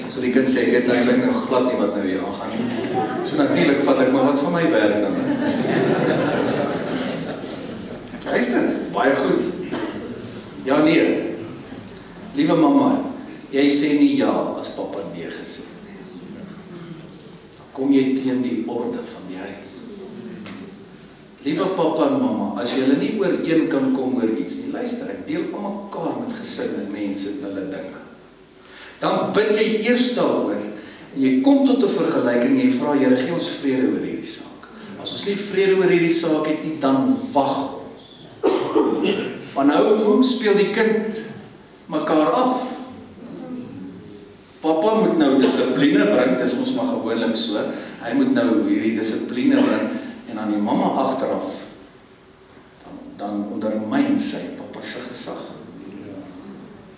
Speaker 1: So die kind sê, ek het eintlik nog glad nie wat nou hier aangaan nie. So natuurlik vat ek maar wat van my werk dan. Luister, dit is baie goed. Ja, nee. Liewe mamma, jy sê nie ja as papa nee gesê het. Kom jy teen die orde van die huis. Liewe papa en mamma, as julle nie ooreen kan kom oor iets nie, luister, ek deel aan mekaar met gesinne en mense en hulle dinge. Dan bid jy eers daaroor en jy kom tot 'n vergelyking en jy vra Here, gee ons vrede oor hierdie saak. As ons nie vrede oor hierdie saak het nie, dan wag ons. Want nou speel die kind mekaar af. Papa moet nou dissipline bring, dis ons maar gewoonlik so. Hy moet nou hierdie dissipline bring en dan die mamma agteraf dan ondermyn sy papa se gesag.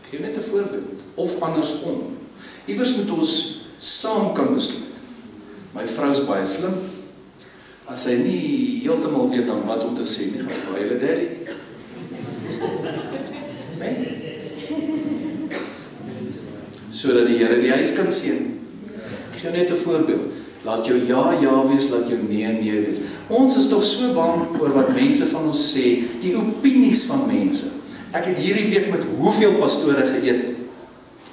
Speaker 1: Ek gee net 'n voorbeeld. Of andersom. Iewers moet ons saam kan besluit. My vrou is baie slim. As sy nie heeltemal weet dan wat om te sê nie, gaan vra julle daddy. Nee. Sodat die Here die huis kan seën. Ek gee net 'n voorbeeld. Laat jou ja wees, laat jou nee wees. Ons is tog so bang oor wat mense van ons sê, die opinies van mense. Ek het hierdie week met hoeveel pastore geëet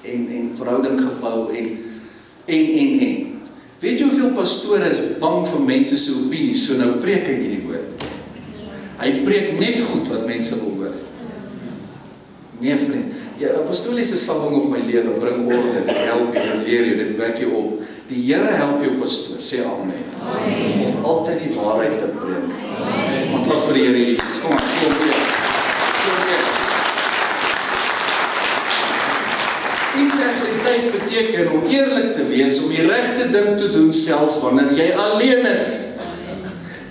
Speaker 1: en verhouding gebou en En. Weet jy hoeveel pastore is bang vir mense se opinies, so nou preek hy nie die woord. Hy preek net goed wat mense wil hoor. Nee vriend, apostoliese salwing op my lewe, bring orde, dit help jy, dit leer jy, dit wek jy op. Die Here help jou pastoor, sê amen. Om altyd die waarheid te preek. Want laat vir die Here Jesus, kom aan, gee hom weer. Integriteit beteken om eerlik te wees, om die regte ding te doen, selfs wanneer jy alleen is.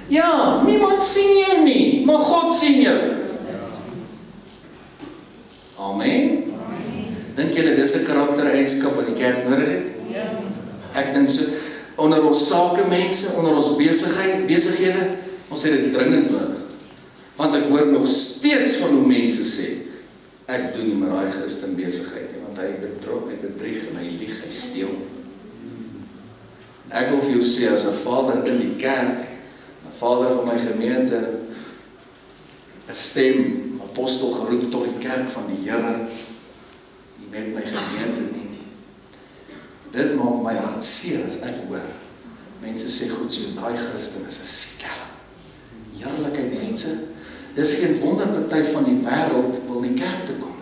Speaker 1: Ja, niemand sien jou nie, maar God sien jou. Amen. Dink julle dis 'n karaktereienskap wat die kerk nodig het? Ek dink so, onder ons sakemense, onder ons besighede, ons het dit dringend nodig. Want ek hoor nog steeds van hoe mense sê, ek doen nie meer daai Christen besigheid nie, want hy bedrieg en hy lieg, hy steel. Ek wil vir jou sê, as 'n vader in die kerk, 'n vader van my gemeente, 'n stem, apostel geroep tot die kerk van die Here, nie net my gemeente nie. Dit maak my hart seer as ek hoor. Mense sê goed soos daai Christen is 'n skelm. Heerlikheid mense, dis geen wonder party van die wêreld wil nie kerk toe kom.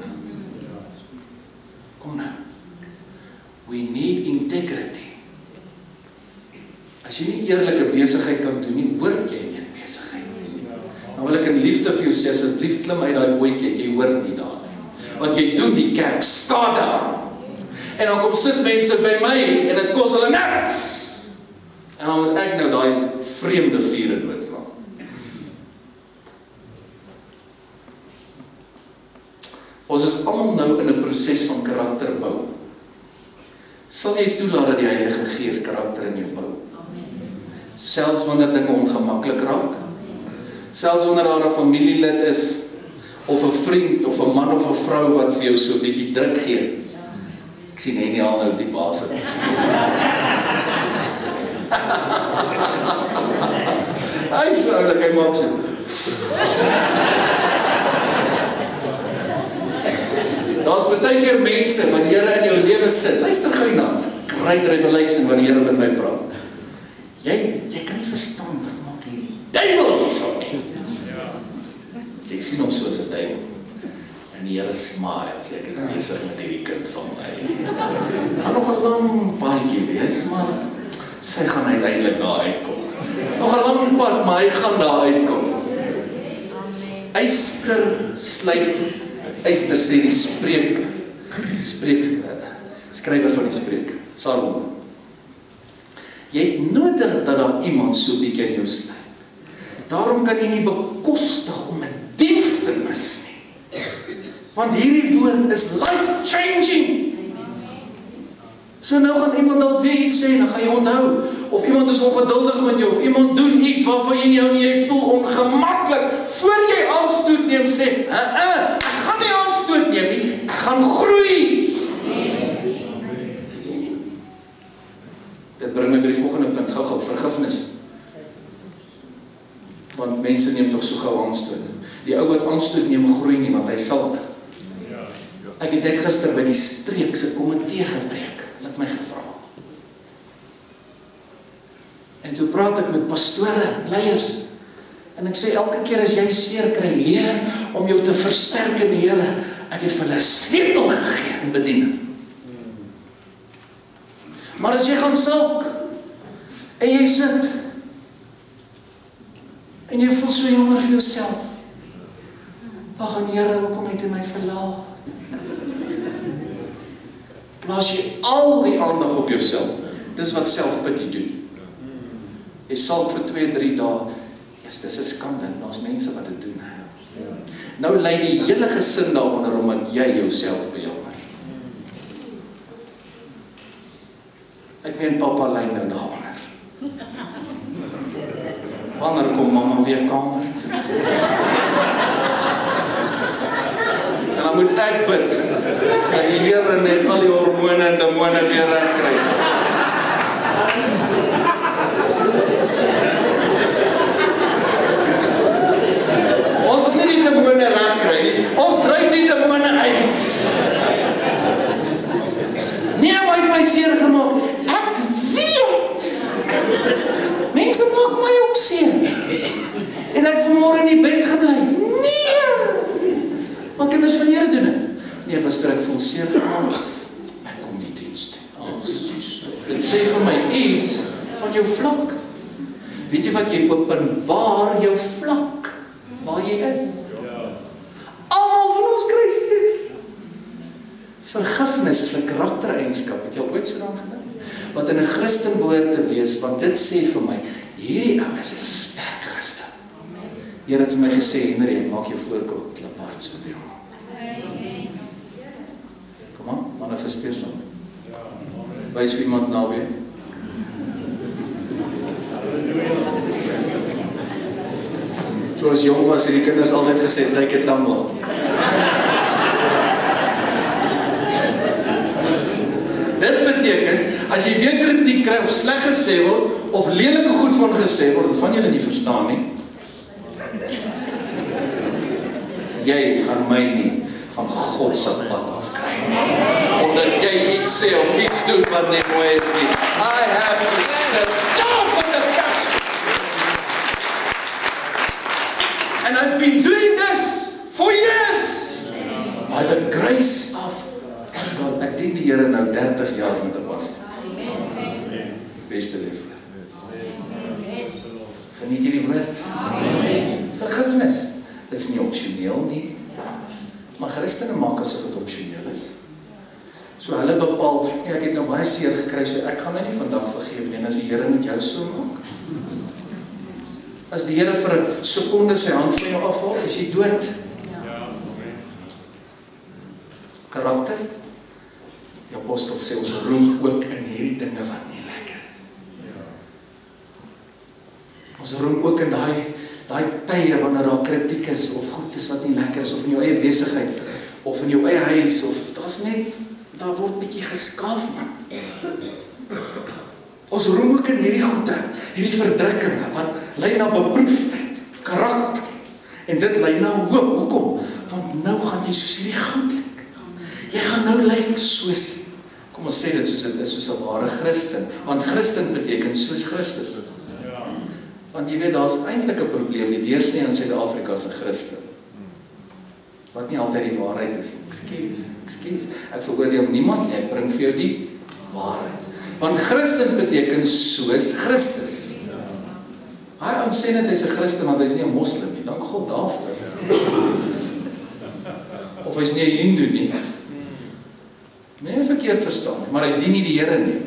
Speaker 1: Kom nou. We need integrity. As jy nie eerlike besigheid kan doen nie, hoort jy nie in besigheid nie. Nou wil ek in liefde vir jou sê, asseblief klim uit daai bootjie, jy hoort nie daar nie. Want jy doen die kerk skade. En dan kom sit mense by my en dit kos hulle niks. En dan moet ek nou daai vreemde vure doodslaan. Ons is almal nou in 'n proses van karakterbou. Sal jy toelaat dat die Heilige Gees karakter in jou bou? Selfs wanneer dinge ongemaklik raak? Selfs wanneer daar 'n familielid is, of 'n vriend, of 'n man of 'n vrou wat vir jou so 'n bietjie druk gee. Ek sien hy nie al nou die baas het. Hy is oulik, hy maak so. Daar's baie keer mense wat die Here in jou lewe sit. Luister gou na, great revelation wat die Here met my praat. Jy kan nie verstaan wat maak hierdie duiwel hierso nie. Jy sien hom so as 'n duiwel. En die Here smile, sê ek is besig met hierdie kind van my. Gaan nog 'n lang paadjie wees, maar sy gaan uiteindelik daar uitkom. Nog 'n lang pad, maar hy gaan daar uitkom. Yster sê die skrywer van die spreek, Salomo. Jy het nodig dat daar iemand so bietjie in jou sny. Daarom kan jy nie bekostig om 'n diens te mis nie. Want hierdie woord is life-changing. So nou gaan iemand dalk weer iets sê, dan gaan jy onthou. Of iemand is ongeduldig met jou, of iemand doen iets waarvan jy voel ongemaklik. Voor jy aanstoot neem, sê, ek gaan nie aanstoot neem nie, ek gaan groei. Dit bring my by die volgende punt, gou, vergifnis. Want mense neem toch so gou aanstoot. Die ou wat aanstoot neem groei nie, want hy salk. Ek het net gister by die streekse komitee gepreek, het my gevra. En toe praat ek met pastore, leiers, en ek sê elke keer as jy seer kry, leer om jou te versterk in die Here. Ek het vir hulle 'n sleutel gegee in bediening. Maar as jy gaan sulk, en jy sit, en jy voel so jammer vir jouself, ag en Here, hoekom het U my verlaat? Plaas jy al die aandag op jouself. Dis wat selfpity doen. Jy salk vir 2-3 dae. Dis 'n skande, daar's mense wat dit doen. Nou lei die hele gesin daaronder omdat jy jouself bejammer. Ek meen pappa lei nou daaronder. Wanneer kom mamma weer kamer toe? En dan moet ek bid dat die Here net al die hormone en demone weer reg kry. Ons moet nie die demone reg kry nie. Ons dryf die demone uit. Nee, maar het my seer gemaak. Ek sê vir my iets van jou vlak. Weet jy wat, jy openbaar jou vlak, waar jy is. Almal van ons kry seer. Vergifnis is 'n karaktereienskap, het jy al ooit so daaraan gedink? Wat in 'n Christen behoort te wees, want dit sê vir my, hierdie ou is 'n sterk Christen. Here het vir my gesê, Henry, ek maak jou voorkop kliphard soos die hond. Kom aan, manifesteer saam. Wys vir iemand naby. Toe as jong was, het die kinders altyd gesê, take a tumble. Dit beteken, as jy weer kritiek kry, of sleg gesê word, of lelike goed van gesê word, van julle nie verstaan nie, jy gaan my nie van God se pad afkry nie. Omdat jy iets sê of iets doen wat nie mooi is nie. I have to sit down with the passion. And I've been doing this for years. By the grace of God. Ek dien die Here nou 30 jaar met 'n passie. Beste liefde. Geniet hierdie woord. Vergifnis is nie opsioneel nie. Maar Christene maak asof dit opsioneel is. So hulle bepaal, ek het nou baie seer gekry, so ek gaan nou nie vandag vergewe nie, en as die Here met jou so maak. As die Here vir 'n sekonde sy hand van jou afhaal, is jy dood. Karakter. Die apostel sê ons roem ook in hierdie dinge wat nie lekker is. Ons roem ook in daai tye wanneer daar kritiek is, of goed is wat nie lekker is, of in jou eie besigheid, of in jou eie huis, of daar word bietjie geskaaf, man. Ons roem ook in hierdie goede, hierdie verdrukkinge, wat lei na beproefdheid, karakter, en dit lei na hoop. Hoekom? Want nou gaan jy soos hierdie goud lyk. Jy gaan nou lyk soos, kom ons sê dit soos dit is, soos 'n ware Christen, want Christen beteken soos Christus. Want jy weet, daar's eintlik 'n probleem, die deursnee in Suid-Afrika is 'n Christen. Wat nie altyd die waarheid is. Ekskuus. Ek veroordeel niemand nie, ek bring vir jou die waarheid. Want Christen beteken soos Christus. Hy ons sê net hy's 'n Christen, want hy's nie 'n moslim nie. Dank God daarvoor. Of hy's nie 'n Hindu nie. Nee, verkeerd verstaan, maar hy dien nie die Here nie.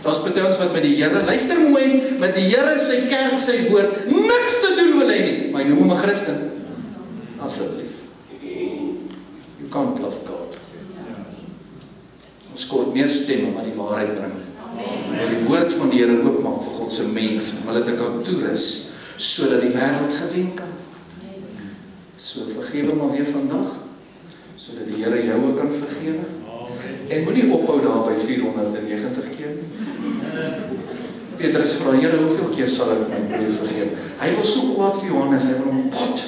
Speaker 1: Daar's baie ons wat met die Here, luister mooi, met die Here, sy kerk, sy woord, niks te doen wil hy nie, maar hy noem hom 'n Christen. Asseblief. You can't love God. Ons kort meer stemme wat die waarheid bring. Wat die woord van die Here oopmaak vir God se mense, om hulle te kan toerus, sodat die wêreld gewen kan. So vergewe maar weer vandag, sodat die Here jou ook kan vergewe. En moenie ophou daar by 490 keer nie. Petrus vra, Here, hoeveel keer sal ek my broer vergeef? Hy was so kwaad vir Johannes, hy wil hom pot.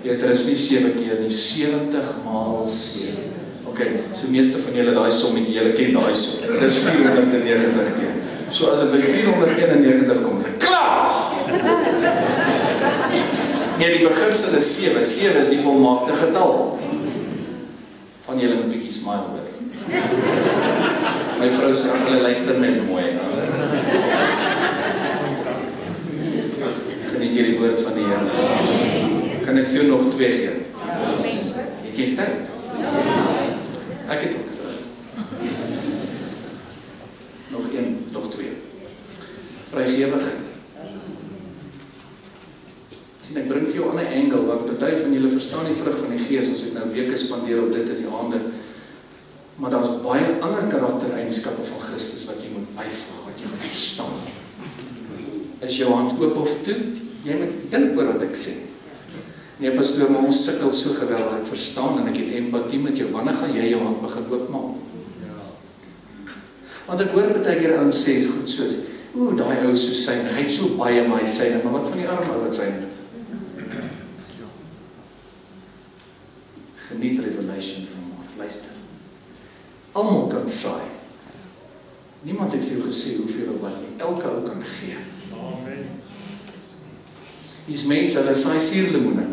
Speaker 1: Petrus nie 7 keer nie, 70 maal 7. Ok, so meeste van julle daai sommetjie, julle ken daai som. Dis 490 keer. So as dit by 491 kom, is dit klaar! Nee, die beginsel is 7. 7 is die volmaakte getal. Van julle moet bietjie smile hoor. My vrou sê, hulle luister net mooi. Geniet hierdie woord van die Here. Kan ek vir jou nog 2 gee? Het jy tyd? Ek het ook gesê. Nog 1, nog 2. Vrygewigheid. Ek bring vir jou 'n ander angle, want party van julle verstaan die vrug van die Gees, ons het nou weke spandeer op dit in die aande, maar daar's baie ander karaktereienskappe van Christus wat jy moet byvoeg, wat jy moet verstaan. Is jou hand oop of toe? Jy moet dink oor wat ek sê. Nee, pastoor, maar ons sukkel so geweldig, ek verstaan en ek het empatie met jou, wanneer gaan jy jou hand begin oopmaak? Want ek hoor baie keer ouens sê, goed soos, daai ou so synig, hy het so baie my synig, maar wat van die arme ou wat synig is? Geniet Revelation vanmorgen, luister. Almal kan saai. Niemand het vir jou gesê hoeveel of wat nie. Elke ou kan gee. Amen. Hier's mense, hulle saai suurlemoene.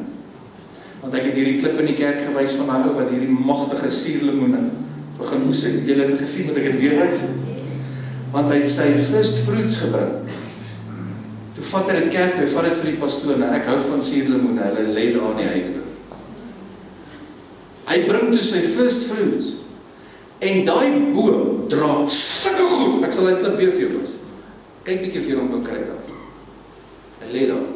Speaker 1: Want ek het hierdie klip in die kerk gewys van 'n ou wat hierdie magtige suurlemoene begin oes het. Het julle dit gesien, moet ek dit weer wys? Want hy het sy first fruits gebring. Toe vat hy dit kerk, hy vat dit vir die pastoor, nou ek hou van suurlemoene, hulle lê daar in die huis. Hy bring toe sy first fruits, en daai boom dra sulke goed, ek sal hy klip weer vir jou was. Kyk bietjie of jy hom kan kry daar. Hy lê daar.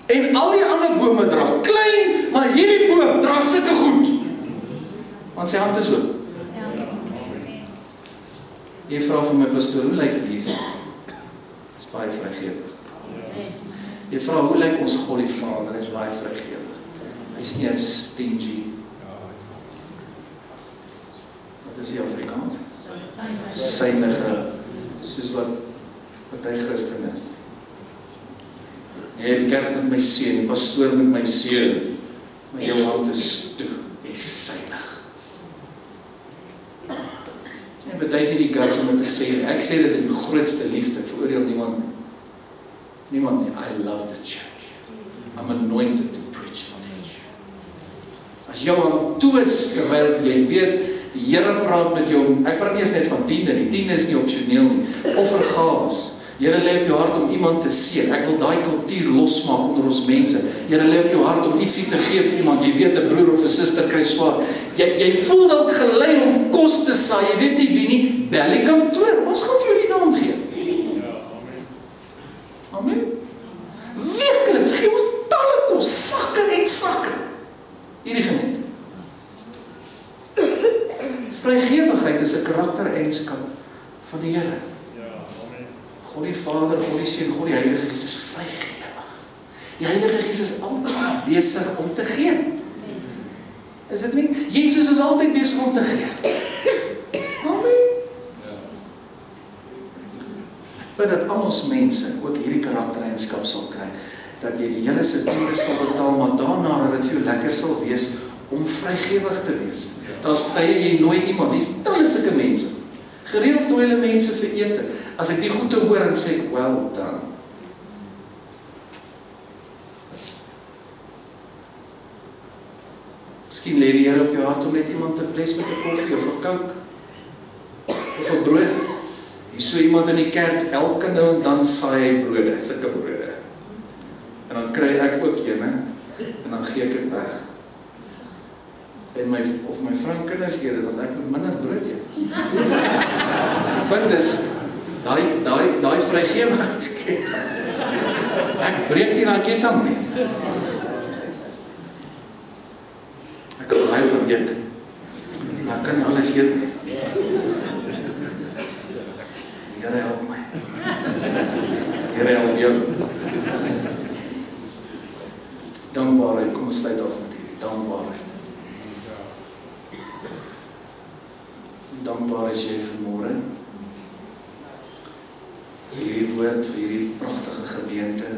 Speaker 1: En al die ander bome dra klein, maar hierdie boom dra sulke goed. Want sy hand is oop. Jy vra vir my pastoor, hoe lyk Jesus? Dit is baie vrygewig. Jy vra, hoe lyk ons God die Vader? Hy is baie vrygewig. Hy is nie 'n stingy. Wat is die Afrikaans? Synige, soos wat hy Christen is. Nee, die kerk met my seun, die pastoor met my seun, maar jou hand is toe, jy is synig. En betek nie die guts om te sê, ek sê dit in die grootste liefde, ek veroordeel niemand nie, I love the church. I'm anointed to preach and teach. As jou hand toe is, terwyl jy weet, die Here praat met jou, ek praat nie eens net van tiende nie, tiende is nie opsioneel nie, offergawes. Here lê op jou hart om iemand te seën. Ek wil daai kultuur losmaak onder ons mense. Here lê op jou hart om ietsie te gee vir iemand. Jy weet 'n broer of 'n suster kry swaar. Jy voel dalk gelei om kos te saai. Jy weet nie wie nie. Bel die kantoor. Ons gaan vir jou die naam gee.
Speaker 2: Ja, amen.
Speaker 1: Amen. Werklik, gee ons talle kos, sakke en sakke. Hierdie gemeente. Vrygewigheid is 'n karaktereienskap van die Here. God die Vader, God die Seun, God die Heilige Gees is vrygewig. Die Heilige Gees is altyd besig om te gee. Is dit nie? Jesus is altyd besig om te gee. Amen. Ek bid dat al ons mense ook hierdie karaktereienskap sal kry, dat jy die Here se tiende sal betaal, maar daarna dat dit vir jou lekker sal wees om vrygewig te wees. Daar's tye jy nooi iemand, dis talle sulke mense. Gereeld nooi hulle mense vir ete. As ek die goed te hoor en sê, well done. Miskien lê die Here op jou hart om net iemand te bless met 'n koffie of 'n Coke of 'n brood. Hier so iemand in die kerk, elke nou en dan saai hy brode, sulke brode. En dan kry ek ook een, en dan gee ek dit weg. En my vrou kinders eet dit, want ek moet minder brood eet. Punt is, daai vrygewigheidsketting. Ek breek nie daai ketting nie. Ek kan baie van eet, maar ek kan nie alles eet nie. Die Here help my. Die Here help jou. Dankbaarheid, kom ons sluit af met hierdie dankbaarheid. Dankbaar is jy vanmôre vir hierdie woord, vir hierdie pragtige gemeente,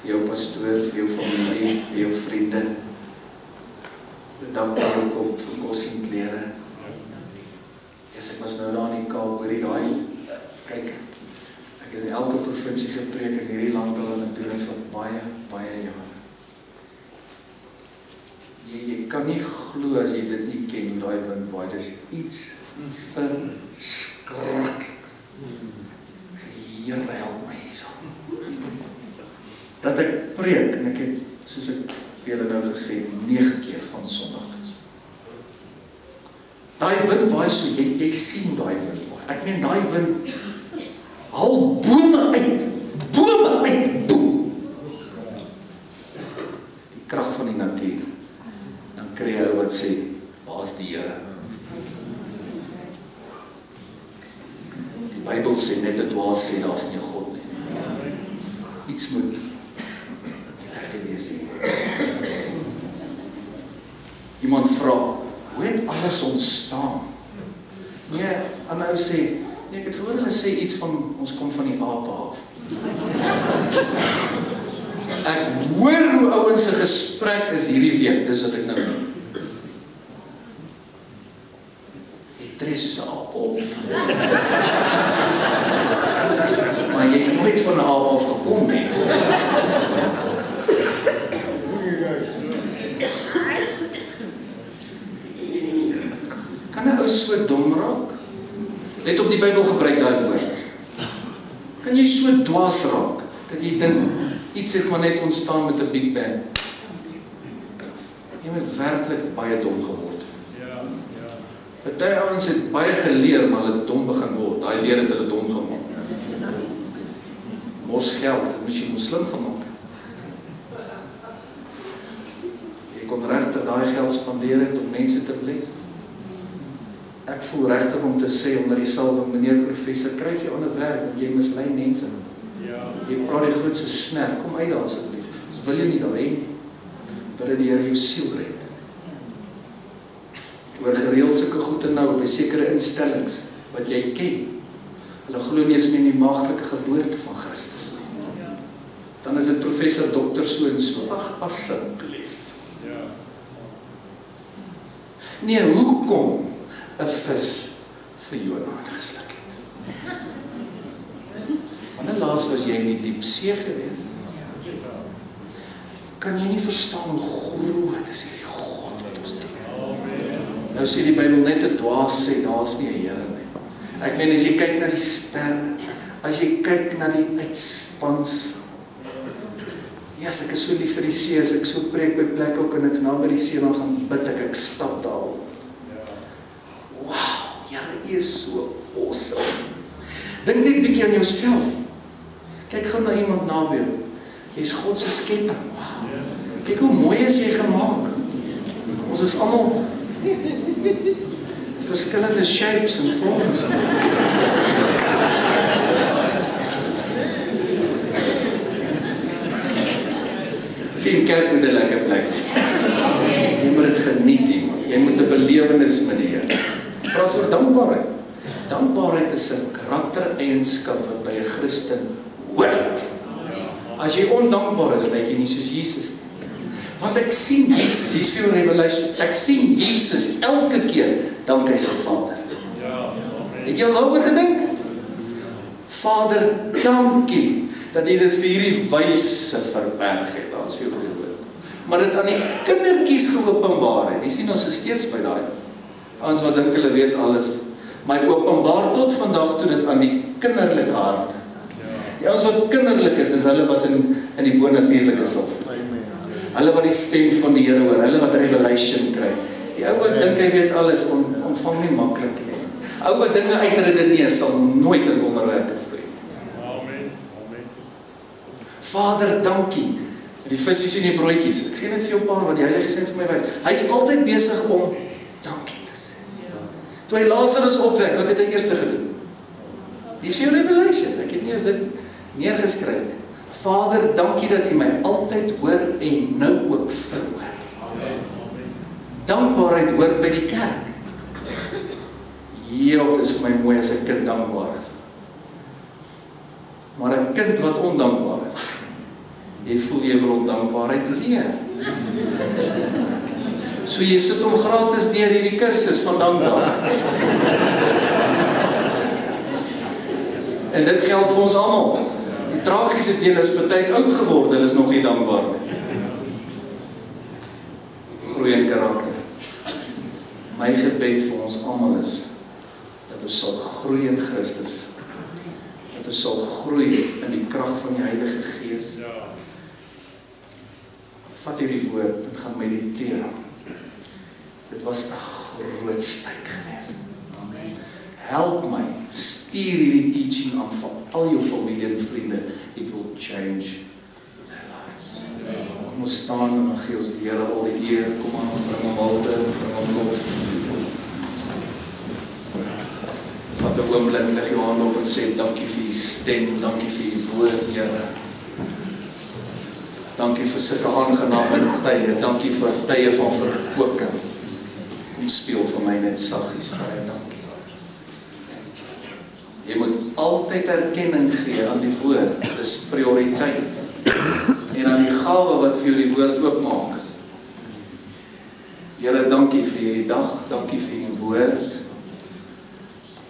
Speaker 1: vir jou pastoor, vir jou familie, vir jou vriende. Dankbaar ook op vir kos en klere. Ek was nou daar in die Kaap, hoor daai, kyk, ek het in elke provinsie gepreek in hierdie land al en ek doen dit vir baie jare. Jy kan nie glo as jy dit nie ken, hoe daai wind waai, dis iets verskrikliks. Here help my hierso. Dat ek preek, en ek het, soos ek vir julle nou gesê, 9 keer van Sondag. Daai wind waai so, jy sien daai wind waai. Ek meen daai wind haal bome uit, boom. Die krag van die natuur. Dan kry jy ou wat sê, waar is die Here? Die Bybel sê net 'n dwaas sê daar's nie 'n God nie. Iets moet lekker wees hier. Iemand vra, hoe het alles ontstaan? Nee, aanhou sê, nee, ek het gehoor hulle sê iets van, ons kom van die ape af. Ek hoor hoe ouens se gesprek is hierdie week, dis wat ek nou doen. Jy tree soos 'n aap op. Maar jy het nooit van 'n aap af gekom nie. ou so dom raak? Let op, die Bybel gebruik daai woord. Kan jy so dwaas raak, dat jy dink, iets het maar net ontstaan met 'n Big Bang? Jy het werklik baie dom geword. Party ouens het baie geleer, maar hulle dom begin word. Daai leer het hulle dom gemaak. Mors geld, dit moes jy slim gemaak. Jy kon regtig daai geld spandeer het om mense te bless. Ek voel regtig om te sê, onder die salwing, meneer professor, kryf jy ander werk, want jy mislei mense. Jy praat die grootste snerk, kom uit daar asseblief. So wil jy nie daar hê, dat die Here jou siel red. Oor gereeld sulke goede nou op 'n sekere instellings wat jy ken. Hulle glo nie eens meer in die maagdelike geboorte van Christus nie. Dan is dit professor dokter so en so. Ag, asseblief. Nee, hoekom 'n vis vir Jonah gesluk het? Wanneer laas was jy in die diep see gewees? Kan jy nie verstaan hoe groot is hierdie God wat ons dien? Nou sê die Bybel net 'n dwaas sê, daar's nie 'n Here nie. Ek meen, as jy kyk na die sterre, as jy kyk na die uitspans, yes, ek is so lief vir die see, as ek so preek by plek ook, en ek's nou by die see, dan gaan bid ek stap daar op. Wow, Here, U is so awesome. Dink net bietjie aan jouself. Kyk gou na iemand naby jou. Jy's God se skepping. Wow. Kyk hoe mooi is jy gemaak. Ons is almal verskillende shapes en vorms. Sien, kerk moet 'n lekker plek wees. Jy moet dit geniet, iemand. Jy moet 'n belewenis met die Here. Praat oor dankbaarheid. Dankbaarheid is 'n karaktereienskap wat by 'n Christen hoort. As jy ondankbaar is, lyk jy nie soos Jesus nie. Want ek sien Jesus, hier's vir jou revelation, ek sien Jesus elke keer, dank hy sy Vader. Het jy al daaroor gedink? Vader, dankie, dat jy dit vir hierdie wyse verberg het, daar is vir jou gehoor. Maar dit aan die kindertjies geopenbaar het, jy sien ons is steeds by daai, ons wat dink hulle weet alles, maar hy openbaar tot vandag toe dit aan die kinderlike harte. Die ons wat kinderlik is hulle wat in die bonatuurlike sal voel. Hulle wat die stem van die Here hoor, hulle wat revelation kry. Die ou wat dink hy weet alles, ontvang nie maklik nie. Ou wat dinge uitredeneer, sal nooit in wonderwerke vloei nie.
Speaker 2: Amen.
Speaker 1: Vader, dankie vir die visies en die broodjies. Ek gee net vir jou 'n paar wat die Heilige Gees net vir my wys. Hy's altyd besig om dankie te sê. Toe hy Lazarus opwek, wat het hy eers gedoen? Dis vir jou revelation. Ek het nie eens dit neergeskryf. Vader, dankie dat U my altyd hoor en nou ook verhoor.
Speaker 2: Amen.
Speaker 1: Dankbaarheid hoort by die kerk. Ja, dit is vir my mooi as 'n kind dankbaar is. Maar 'n kind wat ondankbaar is, jy voel jy wil ondankbaarheid leer. So jy sit hom gratis deur hierdie kursus van dankbaarheid. En dit geld vir ons almal. Die tragiese deel is baie oud geword, hulle is nog nie dankbaar nie. Groei in karakter. My gebed vir ons almal is dat ons sal groei in Christus. Dat ons sal groei in die krag van die Heilige Gees. Vat hierdie woord en gaan mediteer. Dit was 'n groot tyd geweest. Help my, stuur hierdie teaching aan vir al jou familie en vriende. It will change their lives. Kom ons staan en dan gee ons die Here al die eer. Kom aan, bring hom Walter, bring hom lof. Vat 'n oomblik, leg jou hand op en sê, dankie vir U stem, dankie vir U woord, Here. Dankie vir sulke aangename tye, dankie vir tye van verkwikking. Kom speel vir my net saggies, baie dankie. Jy moet altyd erkenning gee aan die woord, dit is prioriteit. En aan die gawe wat vir jou die woord oopmaak. Here, dankie vir hierdie dag, dankie vir U woord.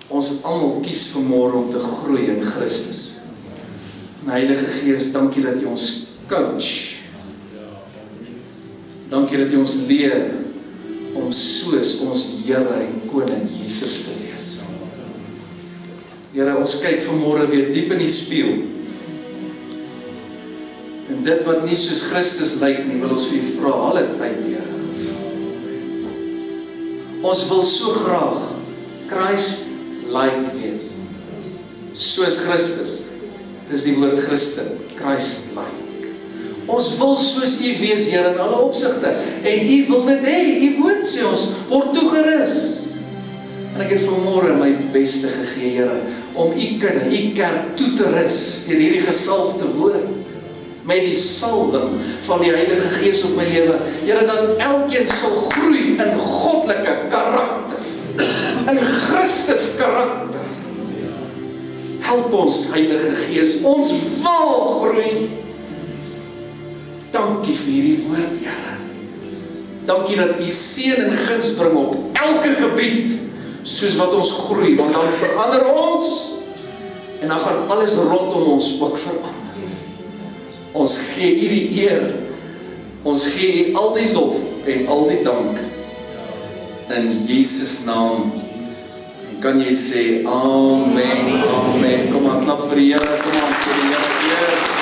Speaker 1: Ons almal kies vanmôre om te groei in Christus. En Heilige Gees, dankie dat U ons coach. Dankie dat U ons leer om om soos ons Here en Koning Jesus te wees. Here, ons kyk vanmôre weer diep in die spieël. En dit wat nie soos Christus lyk nie, wil ons vir U vra, haal dit uit, Here. Ons wil so graag Christ-like wees. Soos Christus. Dis die woord Christen, Christ-like. Ons wil soos U wees, Here, in alle opsigte. En U wil dit hê. U woord sê ons word toegerus. En ek het vanmôre my beste gegee, Here, om U kudde, U kerk toe te rus deur hierdie gesalfde woord. Met die salwing van die Heilige Gees op my lewe. Here, dat elkeen sal groei in goddelike karakter. In Christus karakter. Help ons, Heilige Gees, ons wil groei. Dankie vir hierdie woord, Here. Dankie dat U seën en guns bring op elke gebied, soos wat ons groei, want dan verander ons, en dan gaan alles rondom ons ook verander. Ons gee U die eer, ons gee U al die lof en al die dank, in Jesus naam. En kan jy sê, Amen, Amen. Kom aan, klap vir die Here, kom aan, vir die Here.